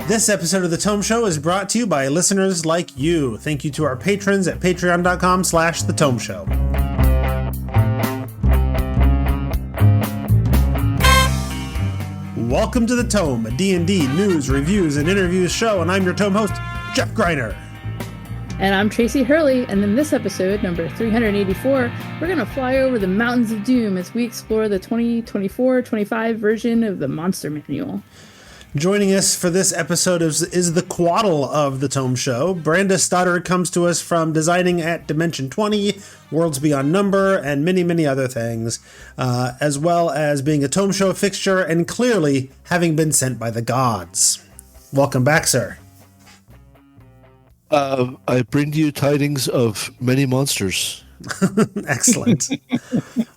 This episode of The Tome Show is brought to you by listeners like you. Thank you to our patrons at patreon.com/The Tome Show. Welcome to The Tome, a D&D news, reviews, and interviews show, and I'm your Tome host, Jeff Greiner. And I'm Tracy Hurley, and in this episode, number 384, we're going to fly over the Mountains of Doom as we explore the 2024-25 version of the Monster Manual. Joining us for this episode is the Quaddle of The Tome Show. Branda Stoddard comes to us from designing at Dimension 20, Worlds Beyond Number, and many, many other things, as well as being a Tome Show fixture and clearly having been sent by the gods. Welcome back, sir. I bring you tidings of many monsters. Excellent.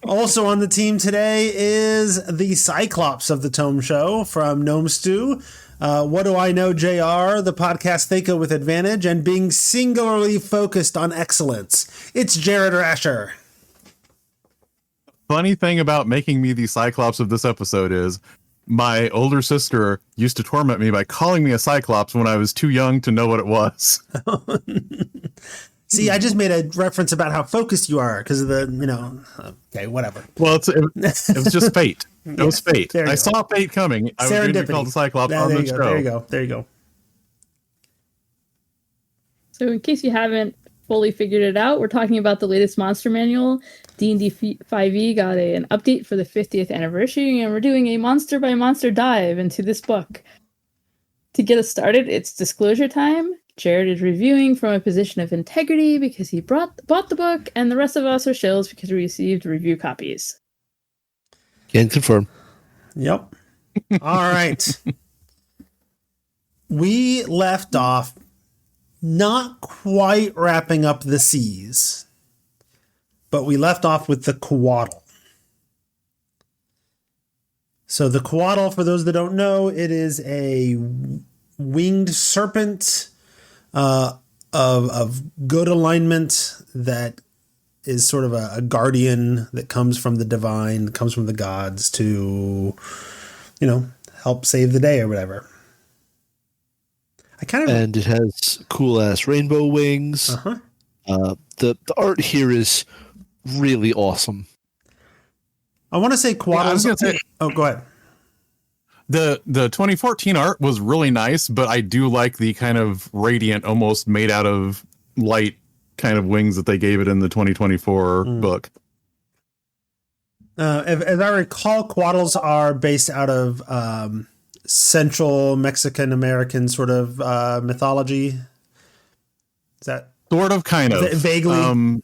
Also on the team today is the Cyclops of the Tome Show from Gnome Stew. What Do I Know, JR, the podcast thinker with advantage and being singularly focused on excellence. It's Jared Rascher. Funny thing about making me the Cyclops of this episode is my older sister used to torment me by calling me a Cyclops when I was too young to know what it was. See, I just made a reference about how focused you are because of the, okay, whatever. Well, it was just fate. It was fate. I saw fate coming. I was going to be called the Cyclops on the show. There you go. So in case you haven't fully figured it out, we're talking about the latest Monster Manual. D&D 5e got an update for the 50th anniversary, and we're doing a monster-by-monster dive into this book. To get us started, it's disclosure time. Jared is reviewing from a position of integrity because he bought the book, and the rest of us are shills because we received review copies. Can confirm. Yep. All right. We left off not quite wrapping up the seas, but we left off with the Quaddle. So the Quaddle, for those that don't know, it is a winged serpent of good alignment that is sort of a guardian that comes from the divine, comes from the gods to, help save the day or whatever. And it has cool ass rainbow wings. Uh-huh. The art here is really awesome. I want to say Quaddle. Oh, go ahead. The 2014 art was really nice, but I do like the kind of radiant, almost made out of light kind of wings that they gave it in the 2024 book. As I recall, Quaddles are based out of Central Mexican American sort of mythology. Is that sort of kind of vaguely?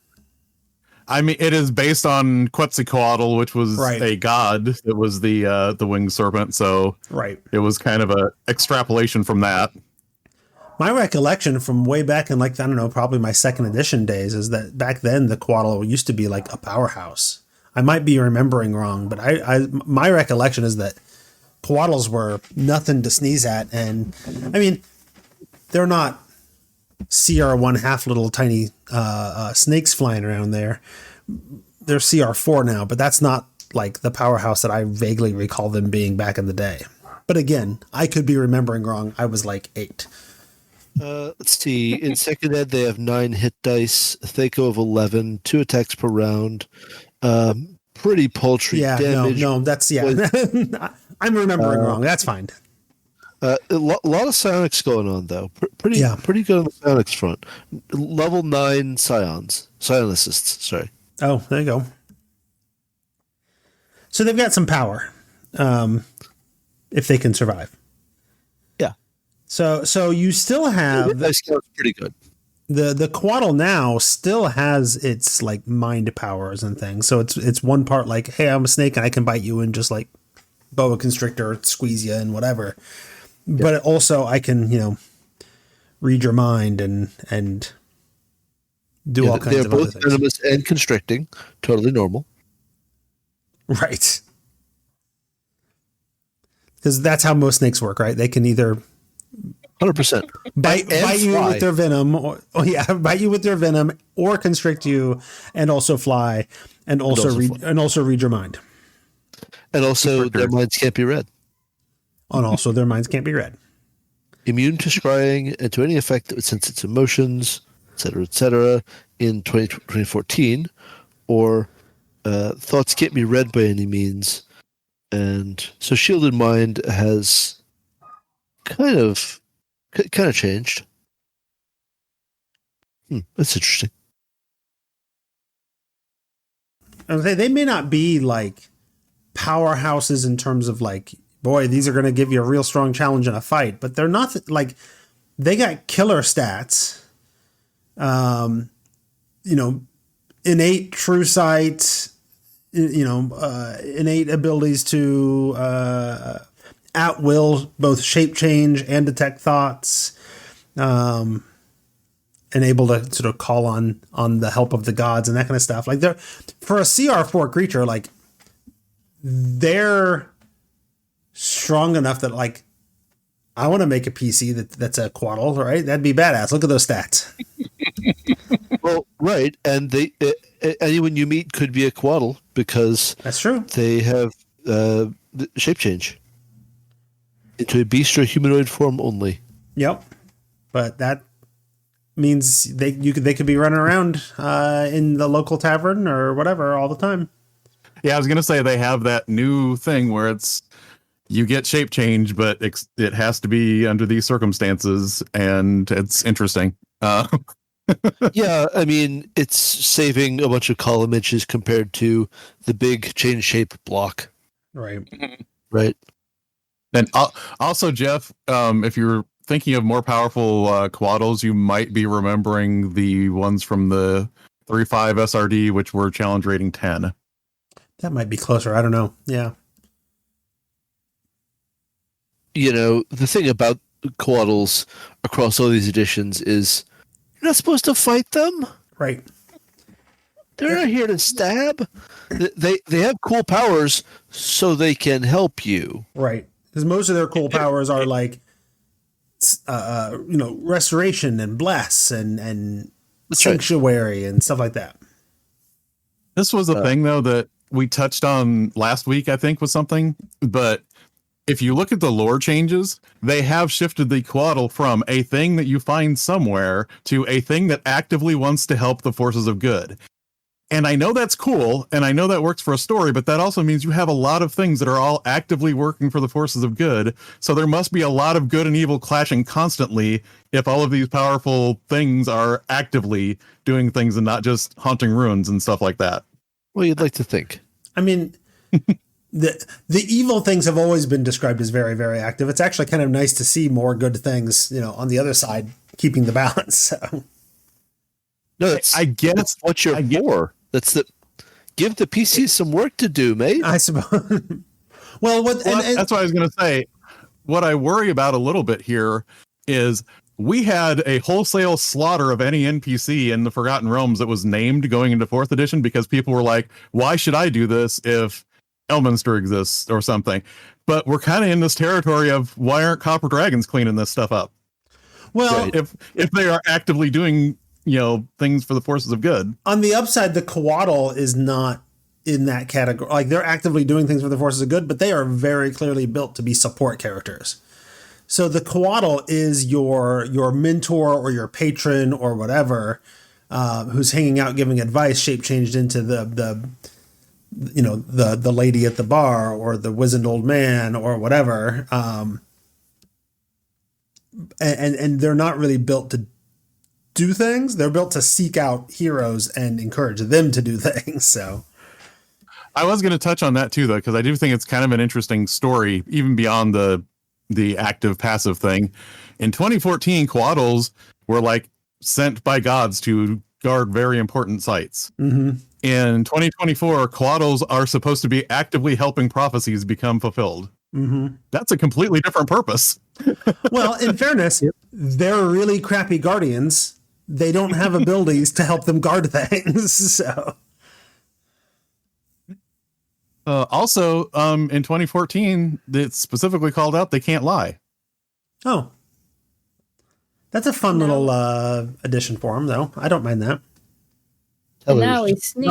I mean, it is based on Quetzalcoatl, which was a god that was the winged serpent. So it was kind of a extrapolation from that. My recollection from way back in probably my second edition days is that back then the Quaddle used to be like a powerhouse. I might be remembering wrong, but my recollection is that Quaddles were nothing to sneeze at. And I mean, they're not CR1/2 little tiny snakes flying around there. They're CR4 now, but that's not like the powerhouse that I vaguely recall them being back in the day. But again, I could be remembering wrong. I was like 8. Let's see. In second ed, they have 9 hit dice, a THAC0 of 11, 2 attacks per round. Pretty paltry damage. No, that's I'm remembering wrong. That's fine. A lot of psionics going on, though. Pretty good on the psionics front. Level 9 psionicists, sorry. Oh, there you go. So they've got some power, if they can survive. Yeah. So you still have... That sounds pretty good. The Quaddle now still has its, like, mind powers and things. So it's one part like, hey, I'm a snake and I can bite you and just, like, boa constrictor, squeeze you and whatever. But also I can, read your mind and do all kinds of other things. They're both venomous and constricting. Totally normal. Right. Because that's how most snakes work, right? They can either 100% bite you with their venom, bite you with their venom, or constrict you, and also fly, and also read your mind. And also, their minds can't be read. And also, their minds can't be read. immune to scrying and to any effect that would sense its emotions, etc., in 2014, or thoughts can't be read by any means. And so Shielded Mind has kind of changed. That's interesting. I would say they may not be like powerhouses in terms of like, boy, these are going to give you a real strong challenge in a fight, but they're not like, they got killer stats. Innate true sight, innate abilities to at will both shape change and detect thoughts, and able to sort of call on the help of the gods and that kind of stuff. Like they're, for a CR4 creature, like they're strong enough that like I want to make a PC that's a Quaddle, right? That'd be badass. Look at those stats. Well, right, and anyone you meet could be a Quaddle because that's true. They have shape change into a beast or humanoid form only. Yep, but that means they could be running around in the local tavern or whatever all the time. Yeah, I was gonna say they have that new thing where it's you get shape change, but it has to be under these circumstances, and it's interesting. Yeah, I mean, it's saving a bunch of column inches compared to the big change shape block. Right. Right. And also, Jeff, if you're thinking of more powerful Quaddles, you might be remembering the ones from the 3.5 SRD, which were challenge rating 10. That might be closer. I don't know. Yeah. The thing about Quaddles across all these editions is you're not supposed to fight them. Right. They're not here to stab. They have cool powers so they can help you. Right. Because most of their cool powers are like, restoration and bless and sanctuary and stuff like that. This was a thing, though, that we touched on last week, I think, was something. But if you look at the lore changes, they have shifted the Quaddle from a thing that you find somewhere to a thing that actively wants to help the forces of good. And I know that's cool, and I know that works for a story, but that also means you have a lot of things that are all actively working for the forces of good. So there must be a lot of good and evil clashing constantly if all of these powerful things are actively doing things and not just haunting ruins and stuff like that. Well, you'd like to think. I mean, the evil things have always been described as very, very active. It's actually kind of nice to see more good things, on the other side, keeping the balance. So. No, I guess what you're for. Give the PC some work to do, mate. I suppose. That's what I was going to say. What I worry about a little bit here is we had a wholesale slaughter of any NPC in the Forgotten Realms that was named going into 4th edition because people were like, why should I do this if Elminster exists or something? But we're kind of in this territory of why aren't Copper Dragons cleaning this stuff up? Well, if they are actively doing things for the forces of good. On the upside, the Quaddle is not in that category. Like they're actively doing things for the forces of good, but they are very clearly built to be support characters. So the Quaddle is your mentor or your patron or whatever, who's hanging out giving advice, shape changed into the lady at the bar or the wizened old man or whatever. And they're not really built to do things. They're built to seek out heroes and encourage them to do things. So I was going to touch on that too, though, because I do think it's kind of an interesting story, even beyond the active passive thing. In 2014, Quaddles were like sent by gods to guard very important sites. Mm-hmm. In 2024, Quaddles are supposed to be actively helping prophecies become fulfilled. Mm-hmm. That's a completely different purpose. Well, in fairness, they're really crappy guardians. They don't have abilities to help them guard things. So, also, in 2014, it's specifically called out they can't lie. Oh, that's a fun little addition for them, though. I don't mind that. And now he's sneak.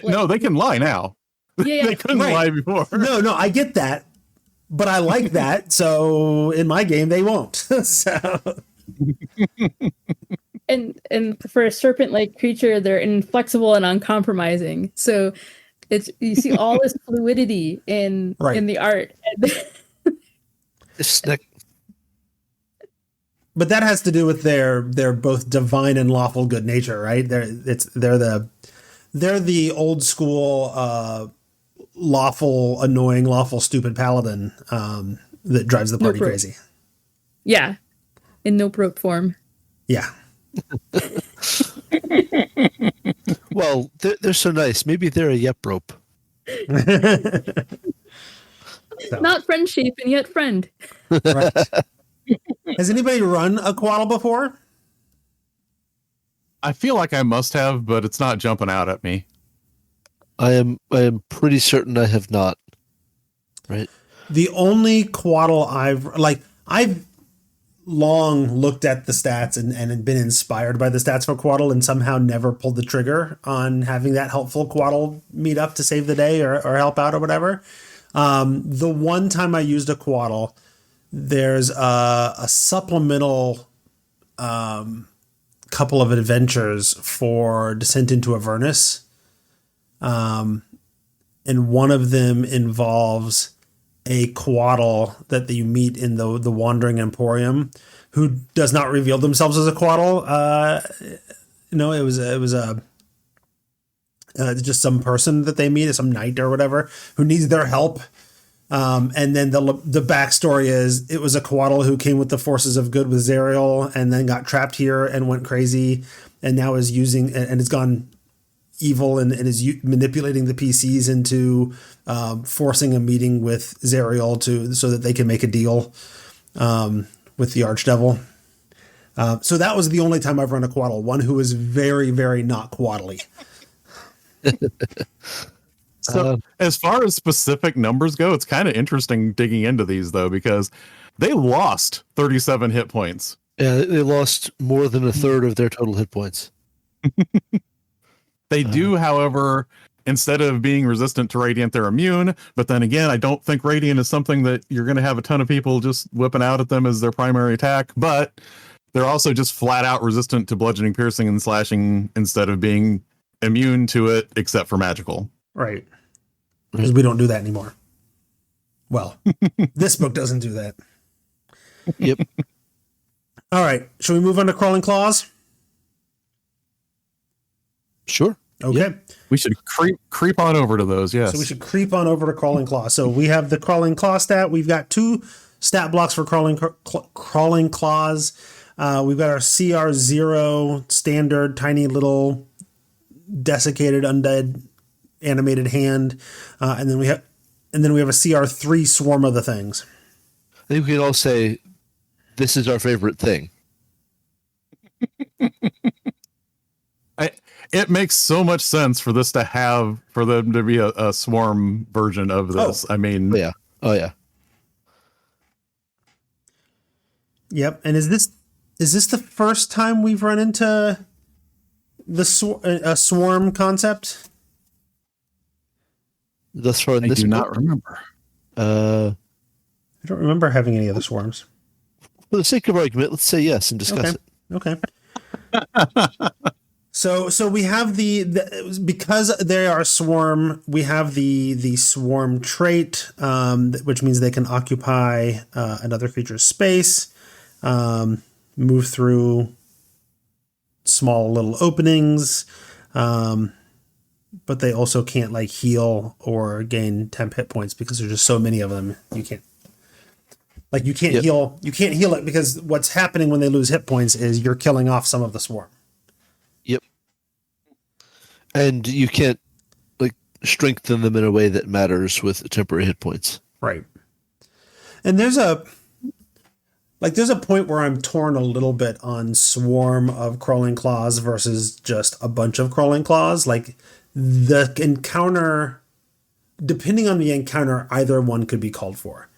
No, they can lie now. Yeah. They couldn't lie before. No, I get that. but I like that. So in my game, they won't. So. And for a serpent-like creature, they're inflexible and uncompromising. So you see all this fluidity in the art. But that has to do with their both divine and lawful good nature, right? They're the old school lawful annoying, lawful stupid paladin that drives the party crazy. Yeah, in no prope form. Yeah. Well, they're so nice. Maybe they're a yep rope. Not friend shape and yet friend. Right. Has anybody run a Quaddle before? I feel like I must have, but it's not jumping out at me. I am pretty certain I have not. Right. The only Quaddle I've long looked at the stats and been inspired by the stats for Quaddle and somehow never pulled the trigger on having that helpful Quaddle meet up to save the day or help out or whatever. The one time I used a Quaddle, there's a supplemental couple of adventures for Descent into Avernus. And one of them involves a Quaddle that you meet in the Wandering Emporium, who does not reveal themselves as a Quaddle. It was just some person that they meet, some knight or whatever, who needs their help. And then the backstory is it was a Quaddle who came with the forces of good with Zariel and then got trapped here and went crazy and now is using and has gone evil and is manipulating the PCs into forcing a meeting with Zariel so that they can make a deal with the Archdevil. So that was the only time I've run a Quaddle, one who is very, very not Quaddly. So as far as specific numbers go, it's kind of interesting digging into these, though, because they lost 37 hit points. Yeah, they lost more than a third of their total hit points. They do, however, instead of being resistant to Radiant, they're immune. But then again, I don't think Radiant is something that you're going to have a ton of people just whipping out at them as their primary attack. But they're also just flat out resistant to bludgeoning, piercing, and slashing instead of being immune to it, except for magical. Right. Because we don't do that anymore. Well, this book doesn't do that. Yep. All right. Shall we move on to Crawling Claws? Sure. Okay. Yep. We should creep on over to those, yes. So we should creep on over to Crawling Claw. So we have the Crawling Claw stat. We've got 2 stat blocks for Crawling Claws. We've got our CR0 standard, tiny little desiccated undead animated hand, and then we have a CR3 swarm of the things. I think we can all say this is our favorite thing. It makes so much sense for them to be a swarm version of this. Oh. I mean, Oh yeah. Yep. And is this the first time we've run into a swarm concept? Thus far in this do book? not remember. I don't remember having any other swarms. For the sake of argument, let's say yes and discuss it. Okay. So we have because they are a swarm, we have the swarm trait, which means they can occupy another creature's space, move through small little openings, but they also can't heal or gain temp hit points because there's just so many of them. You can't heal. You can't heal it because what's happening when they lose hit points is you're killing off some of the swarm. Yep. And you can't strengthen them in a way that matters with temporary hit points. Right. And there's a point where I'm torn a little bit on swarm of crawling claws versus just a bunch of crawling claws. The encounter, depending on the encounter, either one could be called for.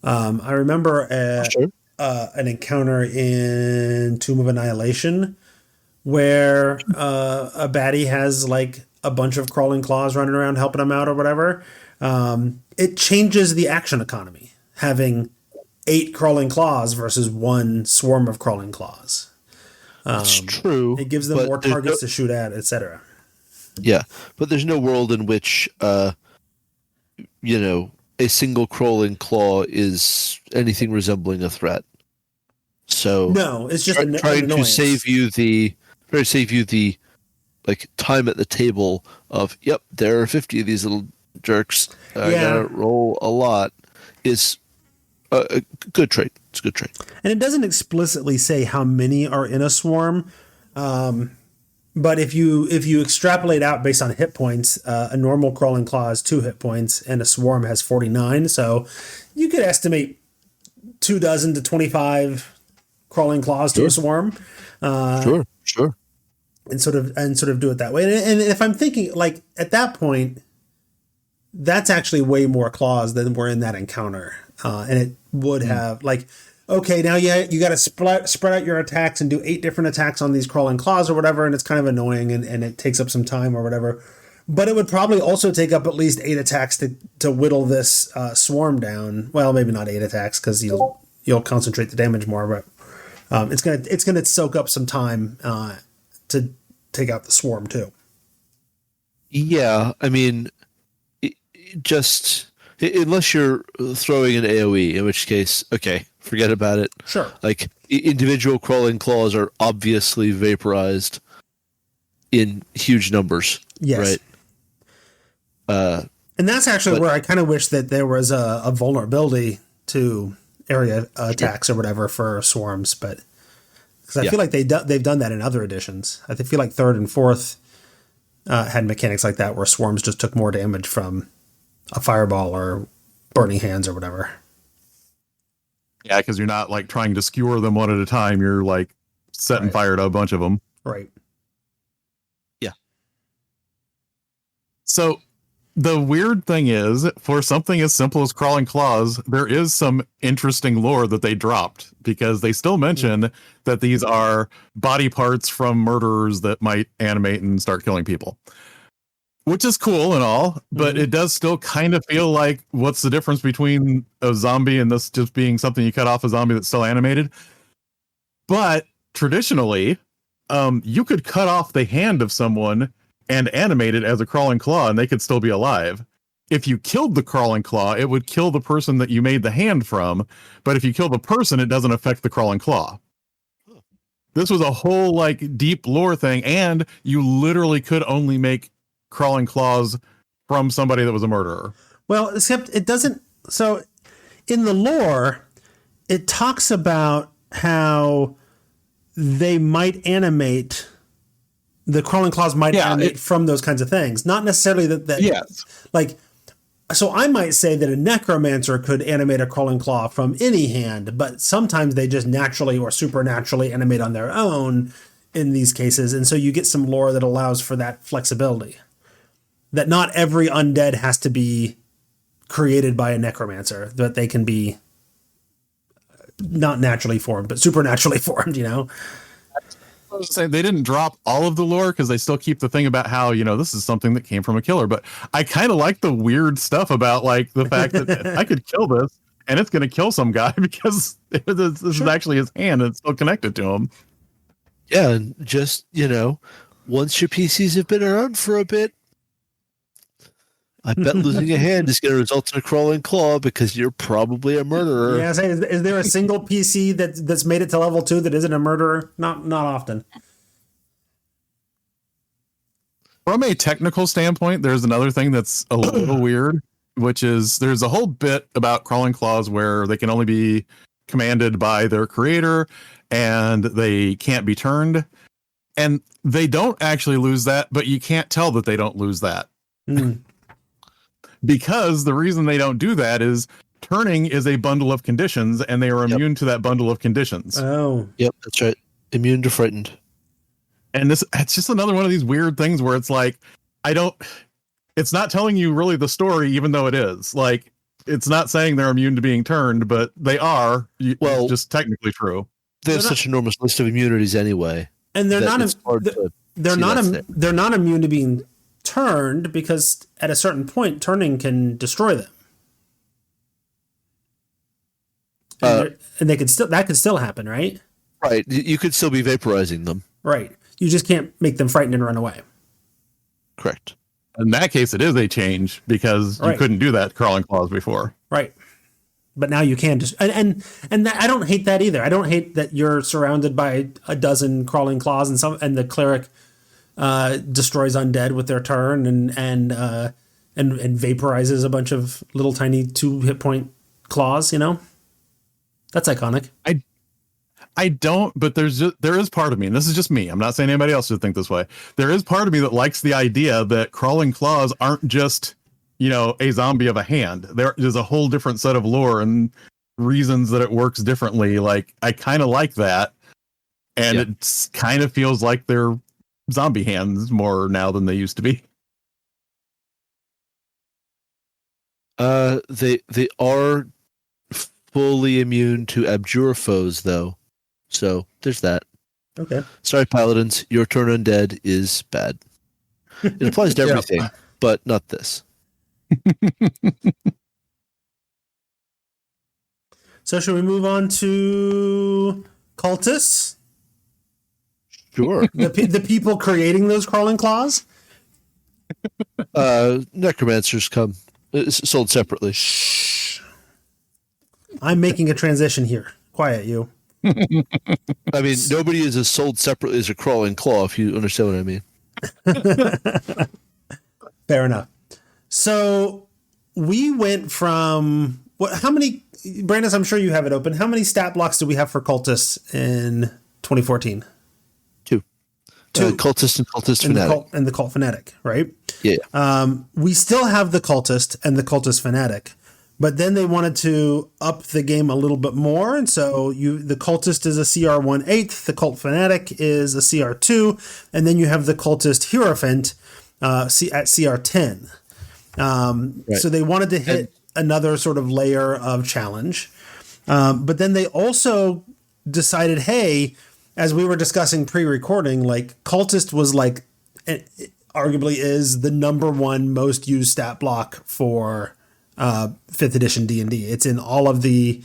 I remember an encounter in Tomb of Annihilation where a baddie has a bunch of crawling claws running around helping him out or whatever. It changes the action economy. having 8 crawling claws versus 1 swarm of crawling claws. It's true. It gives them more targets to shoot at, etc. Yeah, but there's no world in which, a single crawling claw is anything resembling a threat. So no, it's just trying to save you the like time at the table of there are 50 of these little jerks. I gotta roll a lot is a good trait. It's a good trait. And it doesn't explicitly say how many are in a swarm. But if you extrapolate out based on hit points, a normal crawling claw has 2 hit points and a swarm has 49. So you could estimate 24 to 25 crawling claws to a swarm. Sure. And sort of do it that way. And if I'm thinking like at that point, that's actually way more claws than were in that encounter. And it would have like, okay, now you got to spread out your attacks and do 8 different attacks on these crawling claws or whatever. And it's kind of annoying and it takes up some time or whatever. But it would probably also take up at least 8 attacks to whittle this swarm down. Well, maybe not 8 attacks because you'll concentrate the damage more, but it's gonna soak up some time to take out the swarm too. Yeah, I mean, just unless you're throwing an AoE, in which case, okay, forget about it. Sure. Like individual crawling claws are obviously vaporized in huge numbers. Yes. Right. And that's actually where I kind of wish that there was a vulnerability to area attacks or whatever for swarms, but because I feel like they've done that in other editions. I feel like 3rd and 4th had mechanics like that where swarms just took more damage from a fireball or burning hands or whatever. Yeah, because you're not like trying to skewer them one at a time. You're like setting fire to a bunch of them. Right. Yeah. So the weird thing is, for something as simple as crawling claws, there is some interesting lore that they dropped because they still mention that these are body parts from murderers that might animate and start killing people. Which is cool and all, but it does still kind of feel like what's the difference between a zombie and this just being something you cut off a zombie that's still animated? But traditionally, you could cut off the hand of someone and animate it as a crawling claw and they could still be alive. If you killed the crawling claw, it would kill the person that you made the hand from. But if you kill the person, it doesn't affect the crawling claw. This was a whole like deep lore thing. And you literally could only make crawling claws from somebody that was a murderer. Well, except it doesn't. So in the lore, it talks about how they might animate, the crawling claws might animate from those kinds of things. Not necessarily that yes. Like, so I might say that a necromancer could animate a crawling claw from any hand, but sometimes they just naturally or supernaturally animate on their own in these cases. And so you get some lore that allows for that flexibility. That not every undead has to be created by a necromancer, that they can be not naturally formed, but supernaturally formed, you know? I was saying they didn't drop all of the lore because they still keep the thing about how, this is something that came from a killer. But I kind of like the weird stuff about like the fact that I could kill this and it's going to kill some guy because this is actually his hand and it's still connected to him. Yeah, and just, once your PCs have been around for a bit, I bet losing a hand is going to result in a crawling claw because you're probably a murderer. Yeah, is there a single PC that's made it to level 2 that isn't a murderer? Not often. From a technical standpoint, there's another thing that's a little weird, which is there's a whole bit about crawling claws where they can only be commanded by their creator and they can't be turned. And they don't actually lose that, but you can't tell that they don't lose that. Because the reason they don't do that is turning is a bundle of conditions and they are immune to that bundle of conditions. Oh. Yep, that's right. Immune to frightened. And it's just another one of these weird things where it's like, it's not telling you really the story, even though it is. Like, it's not saying they're immune to being turned, but they are. Well, it's just technically true. There's such an enormous list of immunities anyway. And they're not immune to being turned because at a certain point turning can destroy them. and they could still that could still happen, right? Right. You could still be vaporizing them. Right. You just can't make them frightened and run away. Correct. In that case, it is a change because you Right. couldn't do that crawling claws before. Right. But now you can just and that, I don't hate that either. I don't hate that you're surrounded by a dozen crawling claws and the cleric destroys undead with their turn and vaporizes a bunch of little tiny 2 hit point claws. That's iconic. I don't, but there is part of me, and this is just me. I'm not saying anybody else should think this way. There is part of me that likes the idea that crawling claws aren't just, a zombie of a hand. There's a whole different set of lore and reasons that it works differently. Like, I kind of like that. And it kind of feels like they're zombie hands more now than they used to be. They are fully immune to abjure foes, though. So there's that. Okay. Sorry, Paladins, your turn undead is bad. It applies to everything, but not this. So should we move on to cultists? Sure. The people creating those crawling claws? Necromancers come. It's sold separately. Shh. I'm making a transition here. Quiet, you. I mean, nobody is as sold separately as a crawling claw, if you understand what I mean. Fair enough. So we went from how many, Brandis, I'm sure you have it open. How many stat blocks do we have for cultists in 2014? Two. Cultist and cultist fanatic. And the cult fanatic, right? Yeah. We still have the cultist and the cultist fanatic, but then they wanted to up the game a little bit more. And so the cultist is a CR 1/8, the cult fanatic is a CR 2, and then you have the cultist hierophant at CR 10. Right. So they wanted to hit another sort of layer of challenge. But then they also decided, hey, as we were discussing pre-recording, like cultist was like, arguably is the number one most used stat block for 5th edition D&D. It's in all of the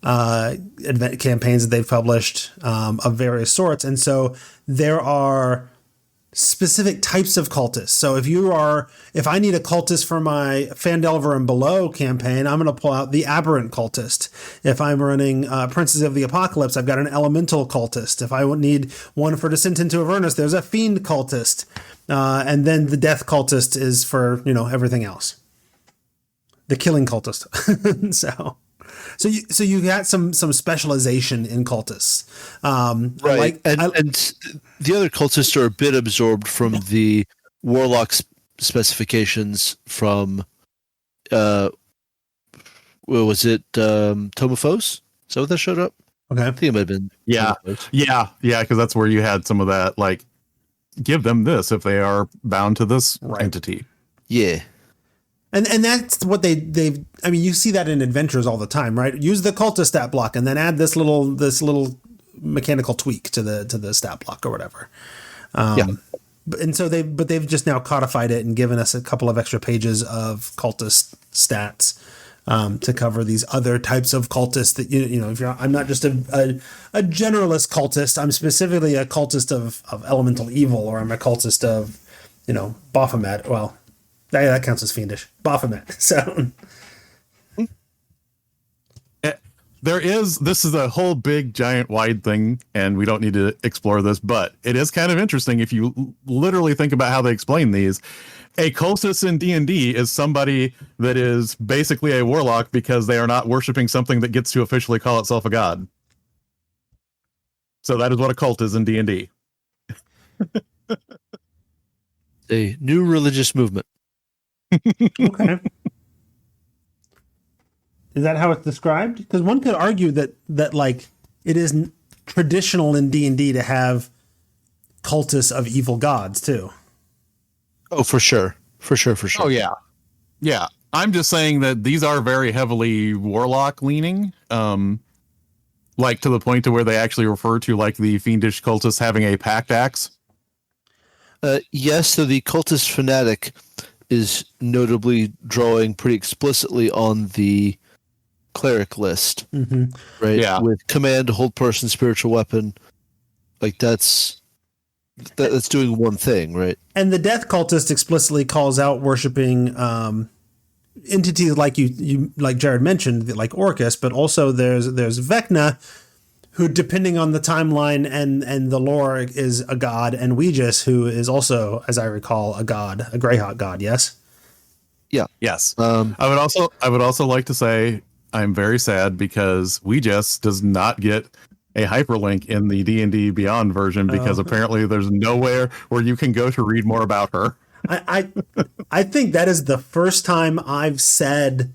event campaigns that they've published of various sorts. And so there are specific types of cultists. So if I need a cultist for my Phandelver and Below campaign, I'm going to pull out the Aberrant cultist. If I'm running Princes of the Apocalypse, I've got an Elemental cultist. If I need one for Descent into Avernus, there's a Fiend cultist. And then the Death cultist is for, everything else. The Killing cultist. So you got some specialization in cultists, right? And the other cultists are a bit absorbed from the warlock specifications from, what was it, Tomophos? Is that what that showed up? Okay, I think it might have been. Yeah, because that's where you had some of that. Like, give them this if they are bound to this entity. Yeah. And that's what they've. I mean, you see that in adventures all the time, right? Use the cultist stat block and then add this little mechanical tweak to the stat block or whatever. And so they've just now codified it and given us a couple of extra pages of cultist stats to cover these other types of cultists that if I'm not just a generalist cultist. I'm specifically a cultist of elemental evil, or I'm a cultist of Baphomet. Well. That counts as fiendish. Baphomet. So this is a whole big, giant, wide thing, and we don't need to explore this, but it is kind of interesting if you literally think about how they explain these. A cultist in D&D is somebody that is basically a warlock because they are not worshiping something that gets to officially call itself a god. So that is what a cult is in D&D. A new religious movement. Okay. Is that how it's described? Because one could argue that like it is traditional in D&D to have cultists of evil gods too. Oh, for sure. Oh yeah. I'm just saying that these are very heavily warlock leaning, like to the point to where they actually refer to like the fiendish cultists having a pact axe. Yes, so the cultist fanatic is notably drawing pretty explicitly on the cleric list, Mm-hmm. right? Yeah. With command, hold person, spiritual weapon. Like that's doing one thing, right? And the death cultist explicitly calls out worshiping entities like you like Jared mentioned, like Orcus, but also there's Vecna, who, depending on the timeline and the lore, is a god, and Ouija's, who is also, as I recall, a god, a Greyhawk god. Yes. Yeah. Yes. I would also like to say I'm very sad because Ouija's does not get a hyperlink in the D&D Beyond version because apparently there's nowhere where you can go to read more about her. I think that is the first time I've said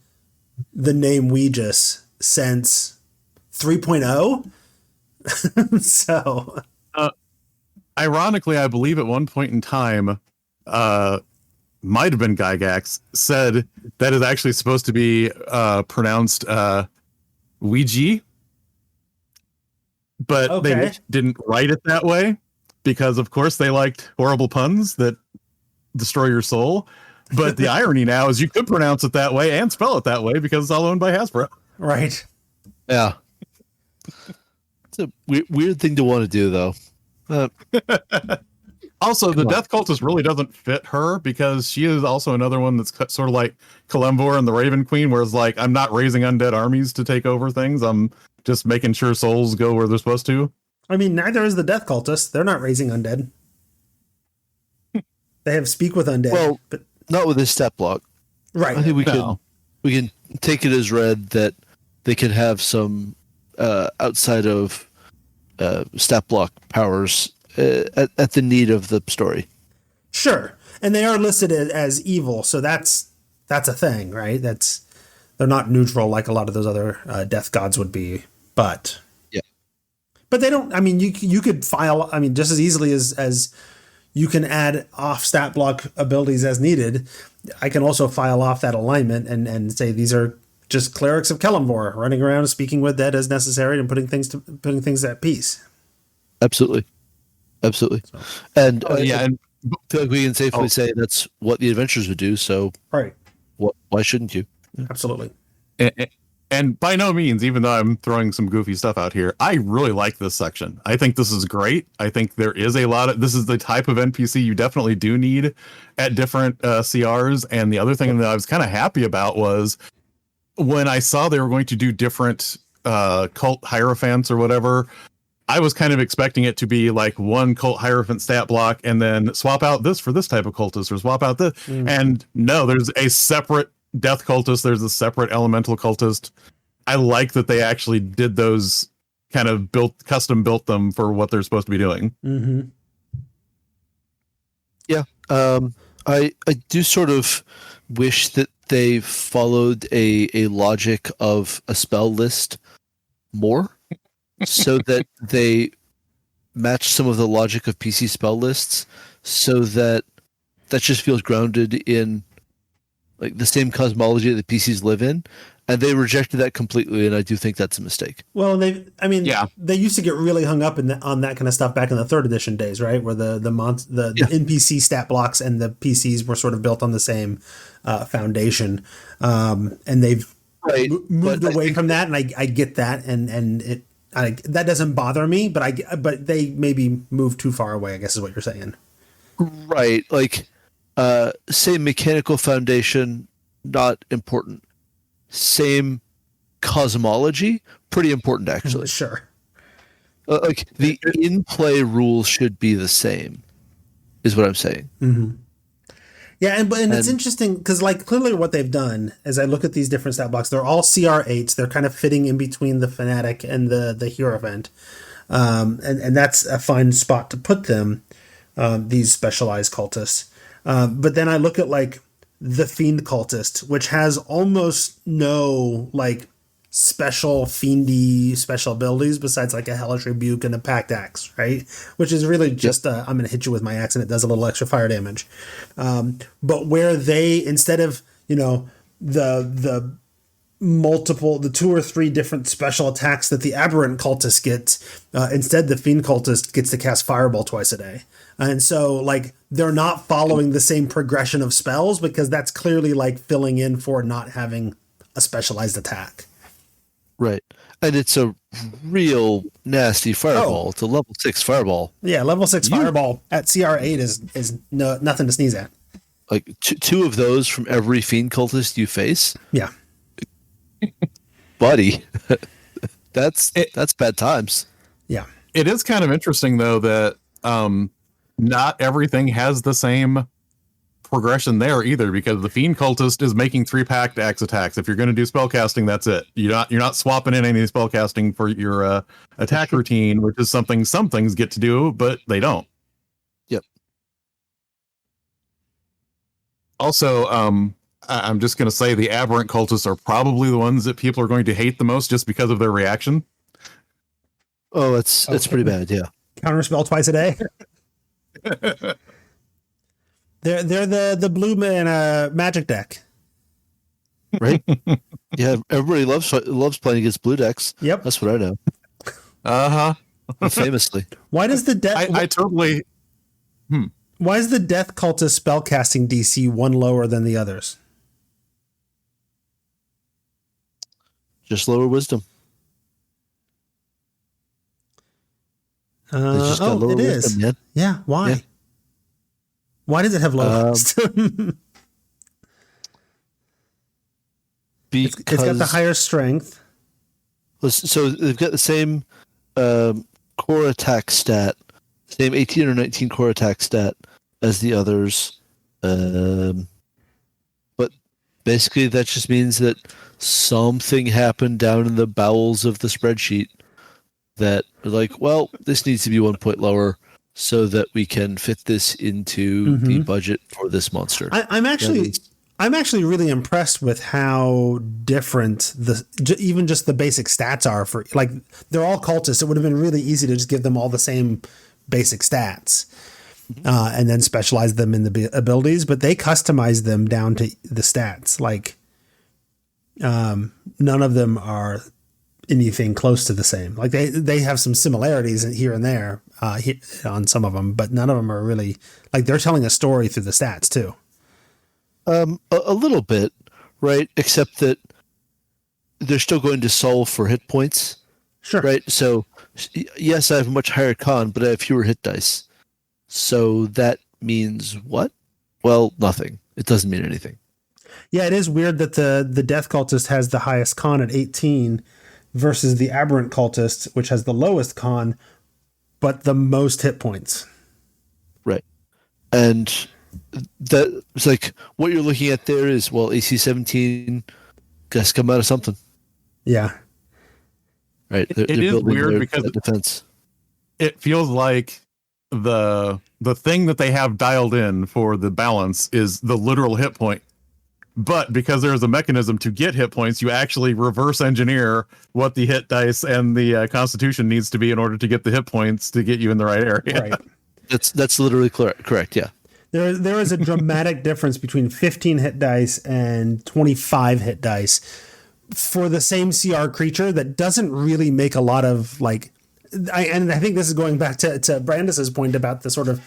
the name Ouija's since 3.0. So, ironically, I believe at one point in time, might have been Gygax said that is actually supposed to be pronounced Ouija, but they didn't write it that way because, of course, they liked horrible puns that destroy your soul. But the irony now is you could pronounce it that way and spell it that way because it's all owned by Hasbro. right. Yeah. It's a weird thing to want to do, though. Also, the Death Cultist really doesn't fit her because she is also another one that's sort of like Kalemvor and the Raven Queen, where it's like, I'm not raising undead armies to take over things. I'm just making sure souls go where they're supposed to. I mean, neither is the Death Cultist. They're not raising undead. They have speak with undead. Well, but not with this stat block. right. I think we can take it as read that they can have some outside of stat block powers at the need of the story. Sure. And they are listed as evil, so that's a thing, right? They're not neutral like a lot of those other death gods would be, but yeah. But they don't. I mean, you could file. I mean, just as easily as you can add off stat block abilities as needed. I can also file off that alignment and say these are just clerics of Kalemvor running around speaking with dead as necessary and putting things at peace. Absolutely. So. And and I feel like we can safely say that's what the adventurers would do. So right. Why shouldn't you? Absolutely. And by no means, even though I'm throwing some goofy stuff out here, I really like this section. I think this is great. I think there is this is the type of NPC you definitely do need at different CRs. And the other thing that I was kind of happy about was when I saw they were going to do different cult hierophants or whatever, I was kind of expecting it to be like one cult hierophant stat block and then swap out this for this type of cultist or swap out this. And no, there's a separate death cultist. There's a separate elemental cultist. I like that they actually did those kind of custom built them for what they're supposed to be doing. Mm-hmm. Yeah. I do sort of wish that they followed a logic of a spell list more so that they match some of the logic of PC spell lists so that just feels grounded in like the same cosmology that the PCs live in, and they rejected that completely, and I do think that's a mistake. Well, they used to get really hung up on that kind of stuff back in the 3rd edition days, right? Where the NPC stat blocks and the PCs were sort of built on the same foundation, and they've moved away from that, and I get that, and that doesn't bother me, but they maybe moved too far away, I guess is what you're saying. Right, like. Same mechanical foundation, not important. Same cosmology, pretty important actually. Sure. Like the in-play rules should be the same, is what I'm saying. Mm-hmm. Yeah, and it's interesting because like clearly what they've done, as I look at these different stat blocks, they're all CR8s. They're kind of fitting in between the Fanatic and the Hierophant, and that's a fine spot to put them. These specialized cultists. But then I look at like the Fiend Cultist, which has almost no like special fiendy special abilities besides like a Hellish Rebuke and a Pact Axe, right? Which is really just I'm going to hit you with my axe and it does a little extra fire damage. But where they, instead of, the multiple, the 2 or 3 different special attacks that the Aberrant Cultist gets, instead the Fiend Cultist gets to cast Fireball twice a day. And so, like, they're not following the same progression of spells because that's clearly, like, filling in for not having a specialized attack. Right. And it's a real nasty fireball. Oh. It's a level 6 fireball. Yeah, level 6 fireball at CR8 is nothing to sneeze at. Like two of those from every fiend cultist you face. Yeah. Buddy. That's bad times. Yeah. It is kind of interesting though that not everything has the same progression there either, because the fiend cultist is making 3-pack axe attacks. If you're going to do spellcasting, that's it. You're not swapping in any spellcasting for your attack routine, which is something some things get to do, but they don't. Yep. Also, I'm just going to say the aberrant cultists are probably the ones that people are going to hate the most just because of their reaction. Oh, it's pretty bad. Yeah. Counterspell twice a day. They're the blue man magic deck. Right? Yeah, everybody loves playing against blue decks. Yep. That's what I know. Uh-huh. Famously. Why does the death I totally... Why is the death cultist spellcasting DC one lower than the others? Just lower wisdom. They just got lower it is. wisdom, man. Yeah, why? Yeah. Why does it have low wisdom? It's got the higher strength. So they've got the same core attack stat, same 18 or 19 core attack stat as the others. But basically that just means that something happened down in the bowels of the spreadsheet that like, well, this needs to be 1 point lower so that we can fit this into the budget for this monster. I'm actually really impressed with how different even just the basic stats are for, like, they're all cultists. It would have been really easy to just give them all the same basic stats and then specialize them in the abilities, but they customize them down to the stats. Like, none of them are anything close to the same. Like they have some similarities here and there on some of them, but none of them are really, like, they're telling a story through the stats too. A little bit, right? Except that they're still going to solve for hit points. Sure. Right? So, yes, I have a much higher con, but I have fewer hit dice. So that means what? Well, nothing. It doesn't mean anything. Yeah, it is weird that the Death Cultist has the highest con at 18 versus the Aberrant Cultist, which has the lowest con, but the most hit points. Right. And that it's like what you're looking at there is, well, AC 17 has come out of something. Yeah. Right. It is weird because defense. It feels like the thing that they have dialed in for the balance is the literal hit point. But because there's a mechanism to get hit points, you actually reverse engineer what the hit dice and the constitution needs to be in order to get the hit points to get you in the right area. Right. That's literally correct. Yeah. There is a dramatic difference between 15 hit dice and 25 hit dice for the same CR creature that doesn't really make a lot of, like, and I think this is going back to Brandis's point about the sort of,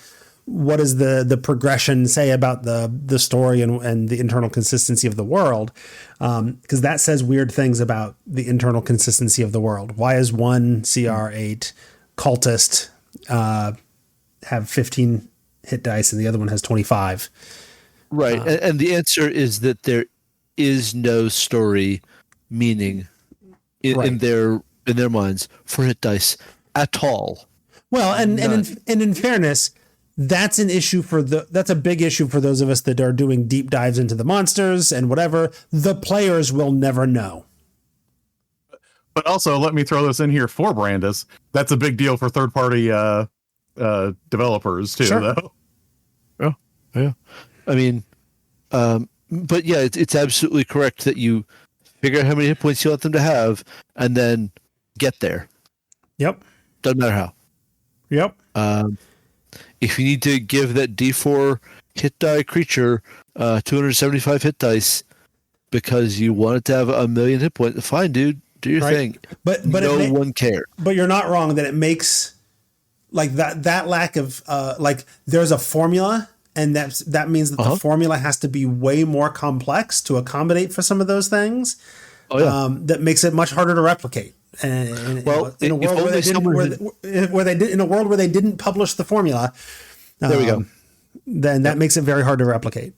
what does the progression say about the story and the internal consistency of the world? Because that says weird things about the internal consistency of the world. Why is one CR8 cultist have 15 hit dice and the other one has 25? Right. And the answer is that there is no story meaning in their minds for hit dice at all. Well, and in fairness, that's an issue that's a big issue for those of us that are doing deep dives into the monsters and whatever. The players will never know. But also, let me throw this in here for Brandis. That's a big deal for third-party developers too, sure. though. Oh, yeah. I mean, but yeah, it's absolutely correct that you figure out how many hit points you want them to have and then get there. Yep. Doesn't matter how. Yep. If you need to give that D4 hit die creature 275 hit dice because you want it to have 1,000,000 hit points, fine, dude, do your thing. But no one cares. But you're not wrong that it makes, like, that lack of like, there's a formula, and that means that the formula has to be way more complex to accommodate for some of those things. Oh, yeah. That makes it much harder to replicate. And Well, in a if world where only they didn't, someone where they did, in a world where they didn't publish the formula, There we go. then that makes it very hard to replicate.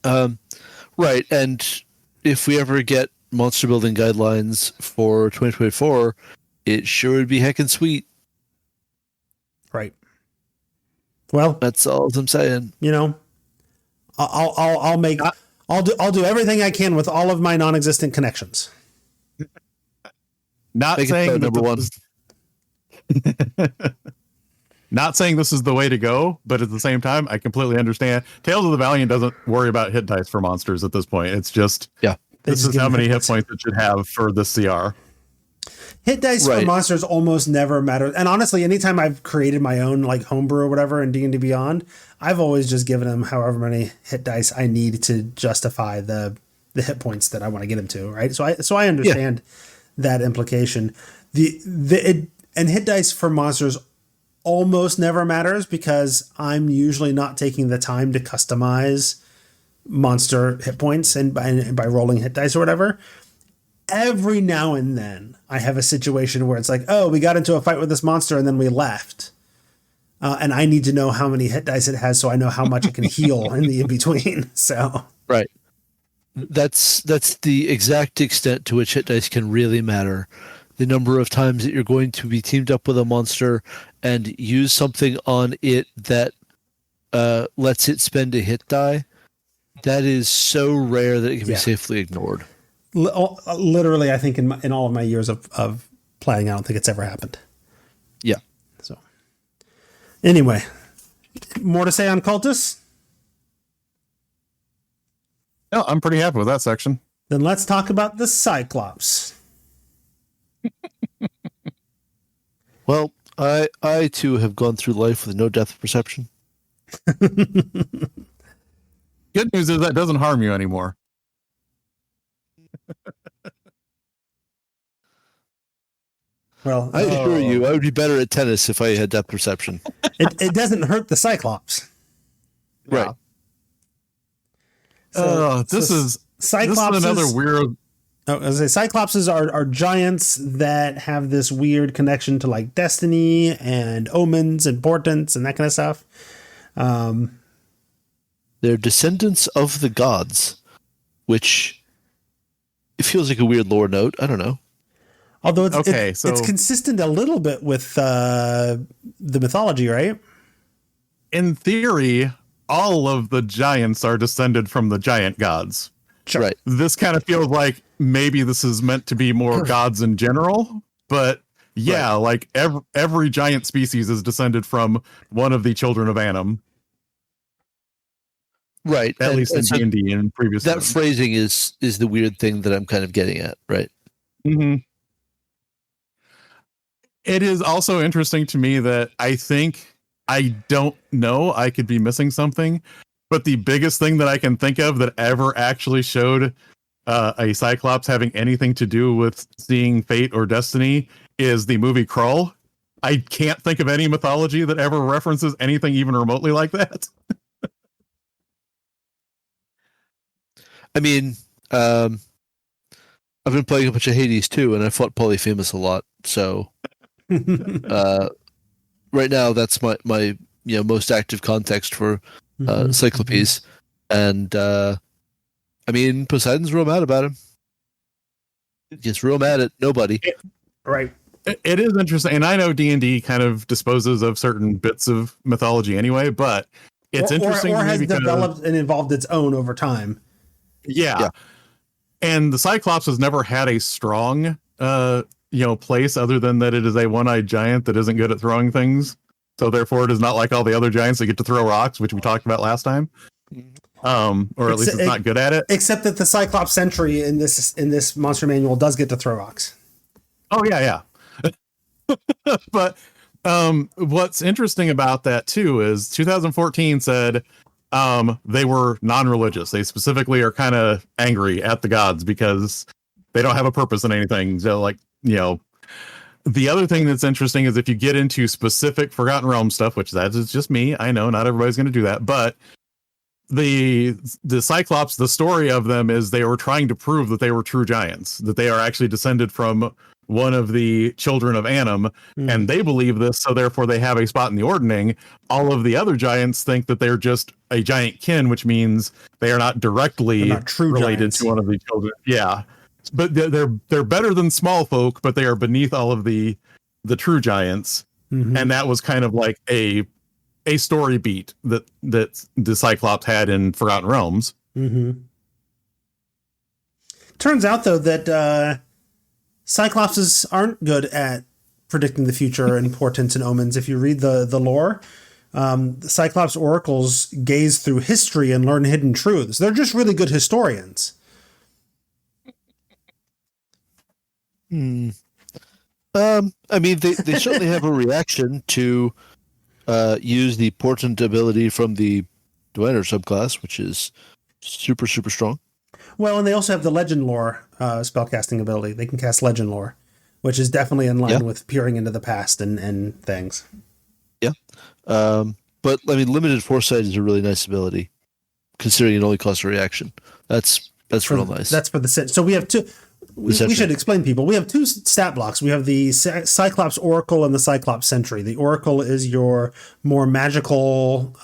Right, and if we ever get monster building guidelines for 2024, it sure would be heckin' sweet. Right. Well, That's all I'm saying. you know, I'll do everything I can with all of my non-existent connections. Not Make it saying so, that number one. Not saying this is the way to go, but at the same time, I completely understand. Tales of the Valiant doesn't worry about hit dice for monsters at this point. It's just, Yeah. They this just is give how them many hit hit points. points it should have for the CR. Hit dice for Right. monsters almost never matter. And honestly, anytime I've created my own like homebrew or whatever in D&D Beyond, I've always just given them however many hit dice I need to justify the hit points that I want to get them to. Right. So I understand that implication. And hit dice for monsters almost never matters because I'm usually not taking the time to customize monster hit points and by rolling hit dice or whatever. Every now and then I have a situation where it's like, oh, we got into a fight with this monster and then we left. And I need to know how many hit dice it has so I know how much it can heal in the in-between. So Right. That's the exact extent to which hit dice can really matter. The number of times that you're going to be teamed up with a monster and use something on it that lets it spend a hit die, that is so rare that it can be safely ignored. literally, I think in all of my years of playing, I don't think it's ever happened. Yeah. So anyway, more to say on Cultists? No, I'm pretty happy with that section. Then let's talk about the Cyclops. Well, I too have gone through life with no depth perception. Good news is that doesn't harm you anymore. Well, I assure you, I would be better at tennis if I had depth perception. it doesn't hurt the Cyclops. Right. This is another weird. Oh, as I say, Cyclopses are giants that have this weird connection to like destiny and omens and portents and that kind of stuff. They're descendants of the gods, which it feels like a weird lore note. I don't know. Although So it's consistent a little bit with the mythology, right? in theory, all of the giants are descended from the giant gods. Sure. Right. This kind of feels like maybe this is meant to be more gods in general, but yeah, like every giant species is descended from one of the children of Annam. Right. At least in so D&D and previous. that phrasing is the weird thing that I'm kind of getting at. Right. Mm-hmm. It is also interesting to me that I don't know, I could be missing something, but the biggest thing that I can think of that ever actually showed a Cyclops having anything to do with seeing fate or destiny is the movie Krull. I can't think of any mythology that ever references anything even remotely like that. I mean, I've been playing a bunch of Hades too, and I fought Polyphemus a lot. So right now, that's my most active context for Cyclopes. And I mean, Poseidon's real mad about him. He's real mad at nobody. Right. It is interesting, and I know D&D kind of disposes of certain bits of mythology anyway, but it's interesting or to me has because developed and evolved its own over time. Yeah. And the Cyclops has never had a strong place other than that it is a one-eyed giant that isn't good at throwing things. So therefore it is not like all the other giants that get to throw rocks, which we talked about last time. Or at least it's not good at it. Except that the Cyclops sentry in this monster manual does get to throw rocks. Oh yeah. But what's interesting about that too is 2014 said they were non-religious. They specifically are kind of angry at the gods because they don't have a purpose in anything. So the other thing that's interesting is if you get into specific Forgotten Realms stuff, which that is just me. I know not everybody's going to do that, but the Cyclops, the story of them is they were trying to prove that they were true giants, that they are actually descended from one of the children of Annam, and they believe this, so therefore they have a spot in the ordning. All of the other giants think that they're just a giant kin, which means they are not directly true related giants. to one of the children. Yeah, but they're better than small folk, but they are beneath all of the true giants, and that was kind of like a story beat that the Cyclops had in Forgotten Realms. Turns out though that Cyclopses aren't good at predicting the future and portents and omens. If you read the lore, the Cyclops oracles gaze through history and learn hidden truths. They're just really good historians. I mean, they certainly have a reaction to use the portent ability from the Diviner subclass, which is super, super strong. Well, and they also have the legend lore spellcasting ability. They can cast legend lore, which is definitely in line with peering into the past and things. Yeah. But I mean, limited foresight is a really nice ability, considering it only costs a reaction. That's real nice. That's for the so we have two. We should explain people. We have two stat blocks. We have the Cyclops Oracle and the Cyclops Sentry. The Oracle is your more magical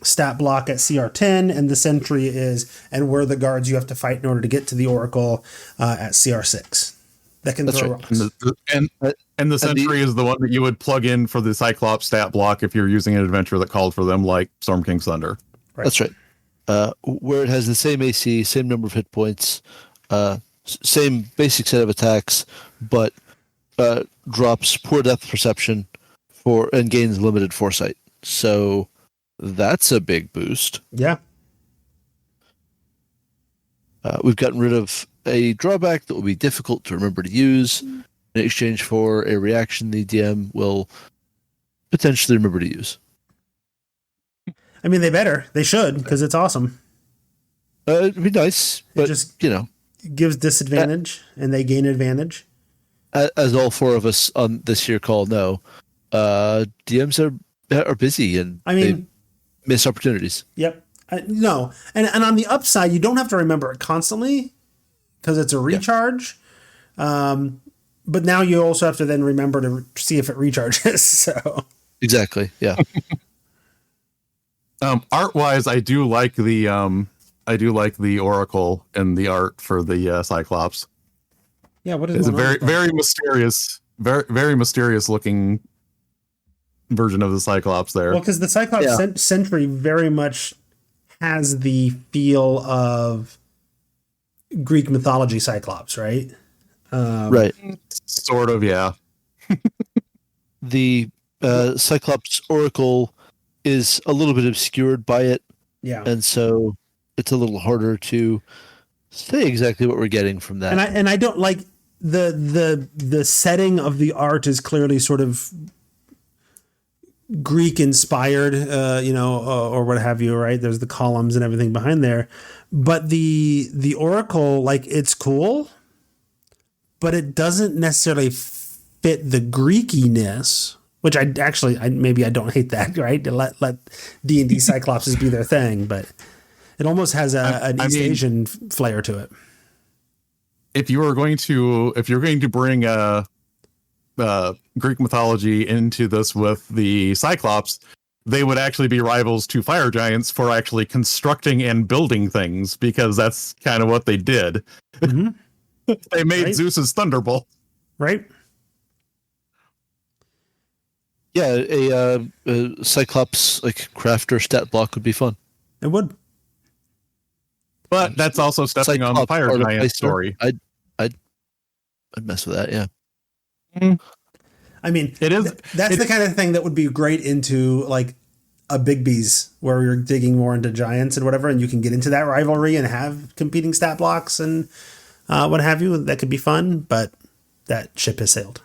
stat block at CR 10, and the Sentry is and where the guards you have to fight in order to get to the Oracle at CR 6. That can throw rocks. And the Sentry is the one that you would plug in for the Cyclops stat block if you're using an adventure that called for them, like Storm King's Thunder. Right. That's right. Where it has the same AC, same number of hit points, same basic set of attacks, but drops poor depth perception and gains limited foresight. So that's a big boost. Yeah. We've gotten rid of a drawback that will be difficult to remember to use in exchange for a reaction the DM will potentially remember to use. I mean, they should, because it's awesome. It'd be nice, but just, gives disadvantage and they gain advantage. As all four of us on this here call know, DMs are busy and they miss opportunities. Yep. No. And on the upside, you don't have to remember it constantly because it's a recharge. Yeah. But now you also have to then remember to see if it recharges. So exactly. Yeah. Art wise, I do like the Oracle and the art for the Cyclops. Yeah, what is it's a very mysterious, very mysterious looking version of the Cyclops there. Well, because the Cyclops Sentry very much has the feel of Greek mythology Cyclops, right? Right. Sort of, yeah. The Cyclops Oracle is a little bit obscured by it. Yeah. And so it's a little harder to say exactly what we're getting from that. And I don't like the setting of the art is clearly sort of Greek inspired, or what have you, right? There's the columns and everything behind there. But the Oracle, like, it's cool, but it doesn't necessarily fit the Greekiness, which maybe I don't hate that, right? To let D&D Cyclopses be their thing, but it almost has an East Asian flair to it. If you're going to bring Greek mythology into this with the Cyclops, they would actually be rivals to fire giants for actually constructing and building things, because that's kind of what they did. Mm-hmm. They made Zeus's thunderbolt. Right. Yeah, a Cyclops like crafter stat block would be fun. It would. But that's also stepping on the fire giant story. I'd mess with that, yeah. Mm. I mean, that's the kind of thing that would be great into like a Big B's where you're digging more into giants and whatever, and you can get into that rivalry and have competing stat blocks and what have you. That could be fun, but that ship has sailed.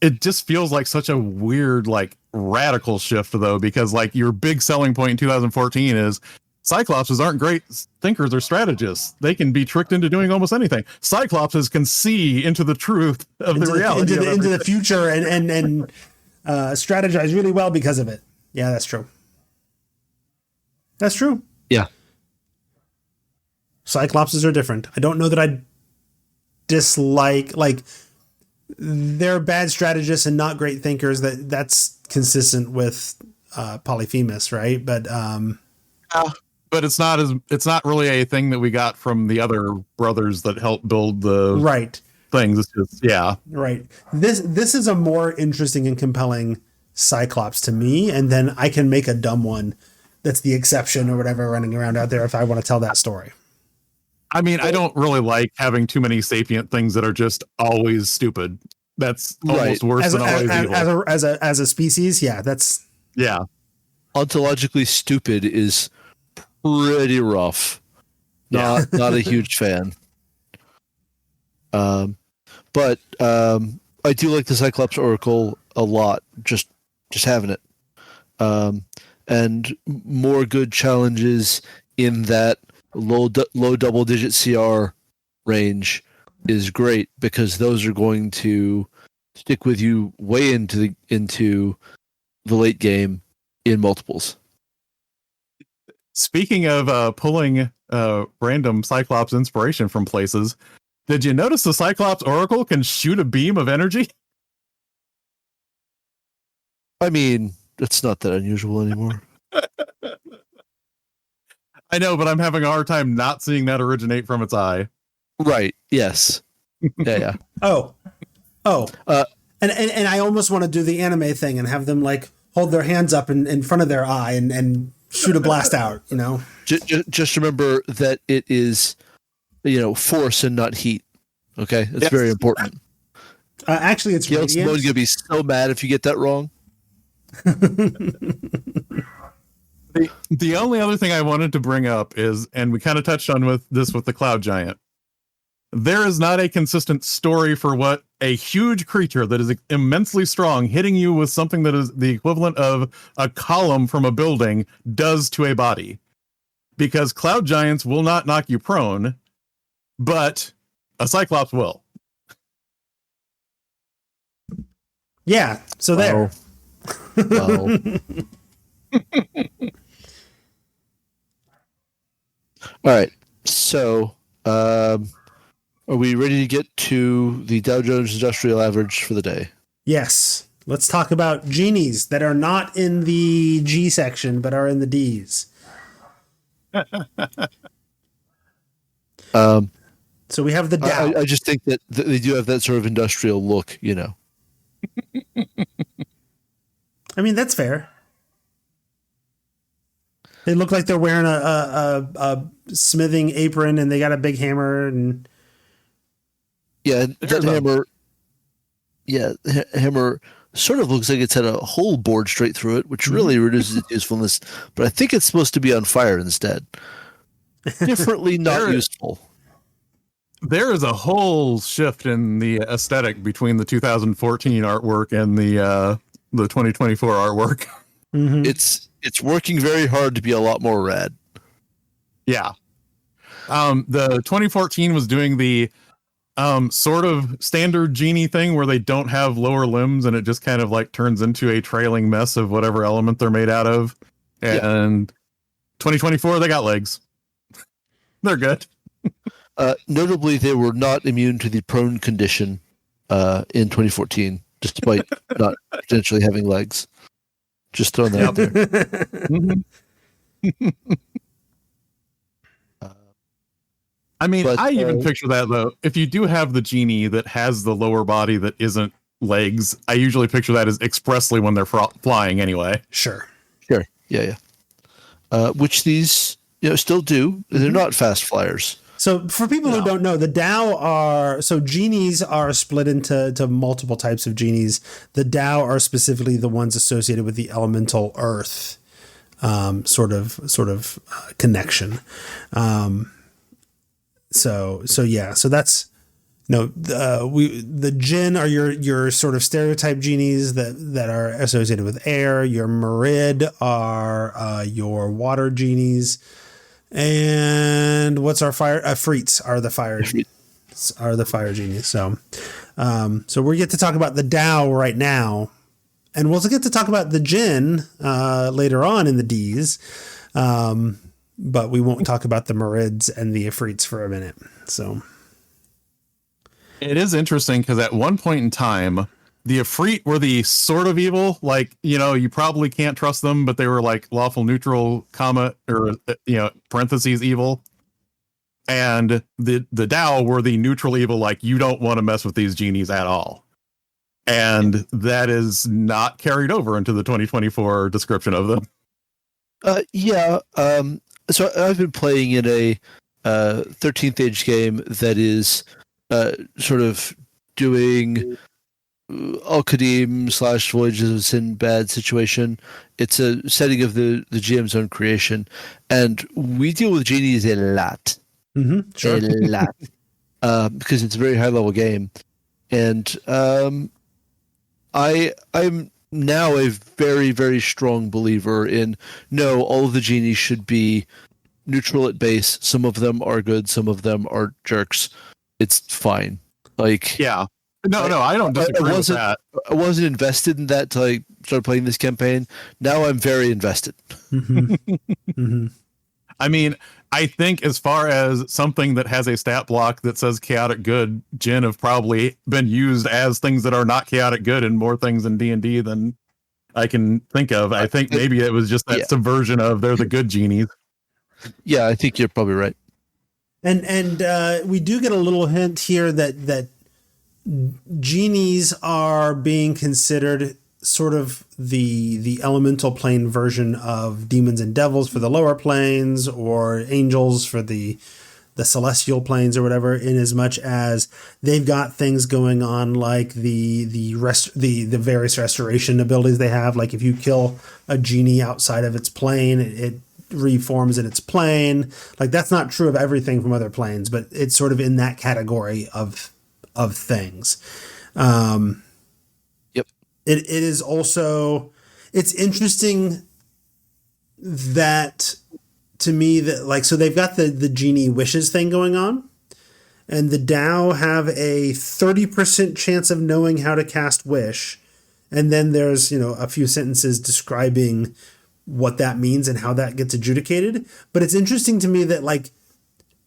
It just feels like such a weird, like, radical shift, though, because like your big selling point in 2014 is Cyclopses aren't great thinkers or strategists. They can be tricked into doing almost anything. Cyclopses can see into the truth of the reality into the future and strategize really well because of it. Yeah, that's true. That's true. Yeah. Cyclopses are different. I don't know that I dislike, like, they're bad strategists and not great thinkers. That's consistent with Polyphemus, right? But but it's not really a thing that we got from the other brothers that helped build the right things. It's just, yeah, right. This is a more interesting and compelling Cyclops to me, and then I can make a dumb one that's the exception or whatever running around out there if I want to tell that story. I mean, I don't really like having too many sapient things that are just always stupid. That's almost worse than always evil. As a species, yeah, that's... Yeah. Ontologically stupid is pretty rough. Not a huge fan. But I do like the Cyclops Oracle a lot. Just having it. And more good challenges in that low double digit CR range is great, because those are going to stick with you way into the late game in multiples. Speaking of pulling random Cyclops inspiration from places, did you notice the Cyclops Oracle can shoot a beam of energy? I mean, it's not that unusual anymore. I know, but I'm having a hard time not seeing that originate from its eye. Right. Yes. Yeah. Oh. And I almost want to do the anime thing and have them like hold their hands up in front of their eye and shoot a blast out, you know? Just remember that it is, force and not heat. Okay? That's very important. Actually, it's Gail Simone's going to be so mad if you get that wrong. The only other thing I wanted to bring up is, and we kind of touched on with the Cloud Giant, there is not a consistent story for what a huge creature that is immensely strong hitting you with something that is the equivalent of a column from a building does to a body. Because Cloud Giants will not knock you prone, but a Cyclops will. Yeah, so there. Wow. All right, so are we ready to get to the Dow Jones Industrial Average for the day? Yes. Let's talk about genies that are not in the G section, but are in the Ds. So we have the Dow. I just think that they do have that sort of industrial look, I mean, that's fair. They look like they're wearing a smithing apron and they got a big hammer and... Yeah, that hammer. Yeah, hammer sort of looks like it's had a hole bored straight through it, which really reduces its usefulness. But I think it's supposed to be on fire instead. Differently not useful. There is a whole shift in the aesthetic between the 2014 artwork and the 2024 artwork. Mm-hmm. It's working very hard to be a lot more rad. Yeah. The 2014 was doing the sort of standard genie thing where they don't have lower limbs and it just kind of like turns into a trailing mess of whatever element they're made out of. And 2024, they got legs. They're good. Notably, they were not immune to the prone condition in 2014, despite not potentially having legs. Just throwing that out there. I mean, I even picture that, though. If you do have the genie that has the lower body that isn't legs, I usually picture that as expressly when they're flying anyway. Sure. Yeah. Which these still do. They're not fast flyers. So for people who don't know, the Tao are... So genies are split into multiple types of genies. The Tao are specifically the ones associated with the elemental earth sort of connection. So that's... the Jinn are your sort of stereotype genies that are associated with air. Your Merid are your water genies. And what's our fire? Freets are the fire genies. So we get to talk about the Tao right now, and we'll get to talk about the Jinn later on in the Ds. But we won't talk about the Marids and the Ifrits for a minute. So it is interesting because at one point in time, the Ifrit were the sort of evil, like, you probably can't trust them, but they were like lawful neutral, comma, or, parentheses evil. And the Tao were the neutral evil, like, you don't want to mess with these genies at all. And that is not carried over into the 2024 description of them. So I've been playing in a 13th age game that is sort of doing Al-Qadim / Voyages of Sinbad situation. It's a setting of the GM's own creation, and we deal with genies a lot. Sure. A lot. Because it's a very high level game. And I'm now a very, very strong believer in all of the genies should be neutral at base. Some of them are good, some of them are jerks. It's fine. Like, yeah. No, I don't disagree with that. I wasn't invested in that till I started playing this campaign. Now I'm very invested. I mean, I think as far as something that has a stat block that says chaotic good, Jinn have probably been used as things that are not chaotic good in more things in D&D than I can think of. I think maybe it was just that subversion of they're the good genies. Yeah, I think you're probably right. And we do get a little hint here that genies are being considered sort of the elemental plane version of demons and devils for the lower planes, or angels for the celestial planes, or whatever, in as much as they've got things going on like the various restoration abilities they have. Like if you kill a genie outside of its plane, it reforms in its plane. Like that's not true of everything from other planes, but it's sort of in that category of things. It is also, it's interesting that to me that, like, so they've got the genie wishes thing going on, and the Tao have a 30% chance of knowing how to cast wish. And then there's, a few sentences describing what that means and how that gets adjudicated. But it's interesting to me that, like,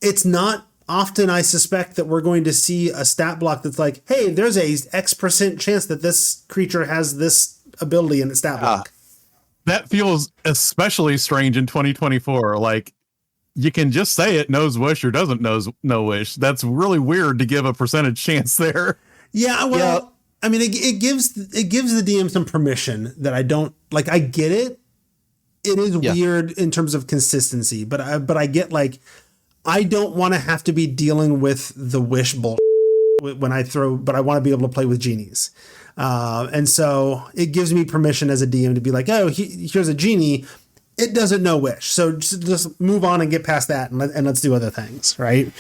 it's not often, I suspect, that we're going to see a stat block that's like, hey, there's a X% chance that this creature has this ability in its stat block. That feels especially strange in 2024. Like, you can just say it knows wish or doesn't know wish. That's really weird to give a percentage chance there. Yeah, well, I mean, it gives the DM some permission that I don't like. I get it. It is weird in terms of consistency, but I get, like, I don't want to have to be dealing with the wish bullshit when I throw, but I want to be able to play with genies. And so it gives me permission as a DM to be like, oh, here's a genie. It doesn't know wish. So just move on and get past that, and let's do other things. Right.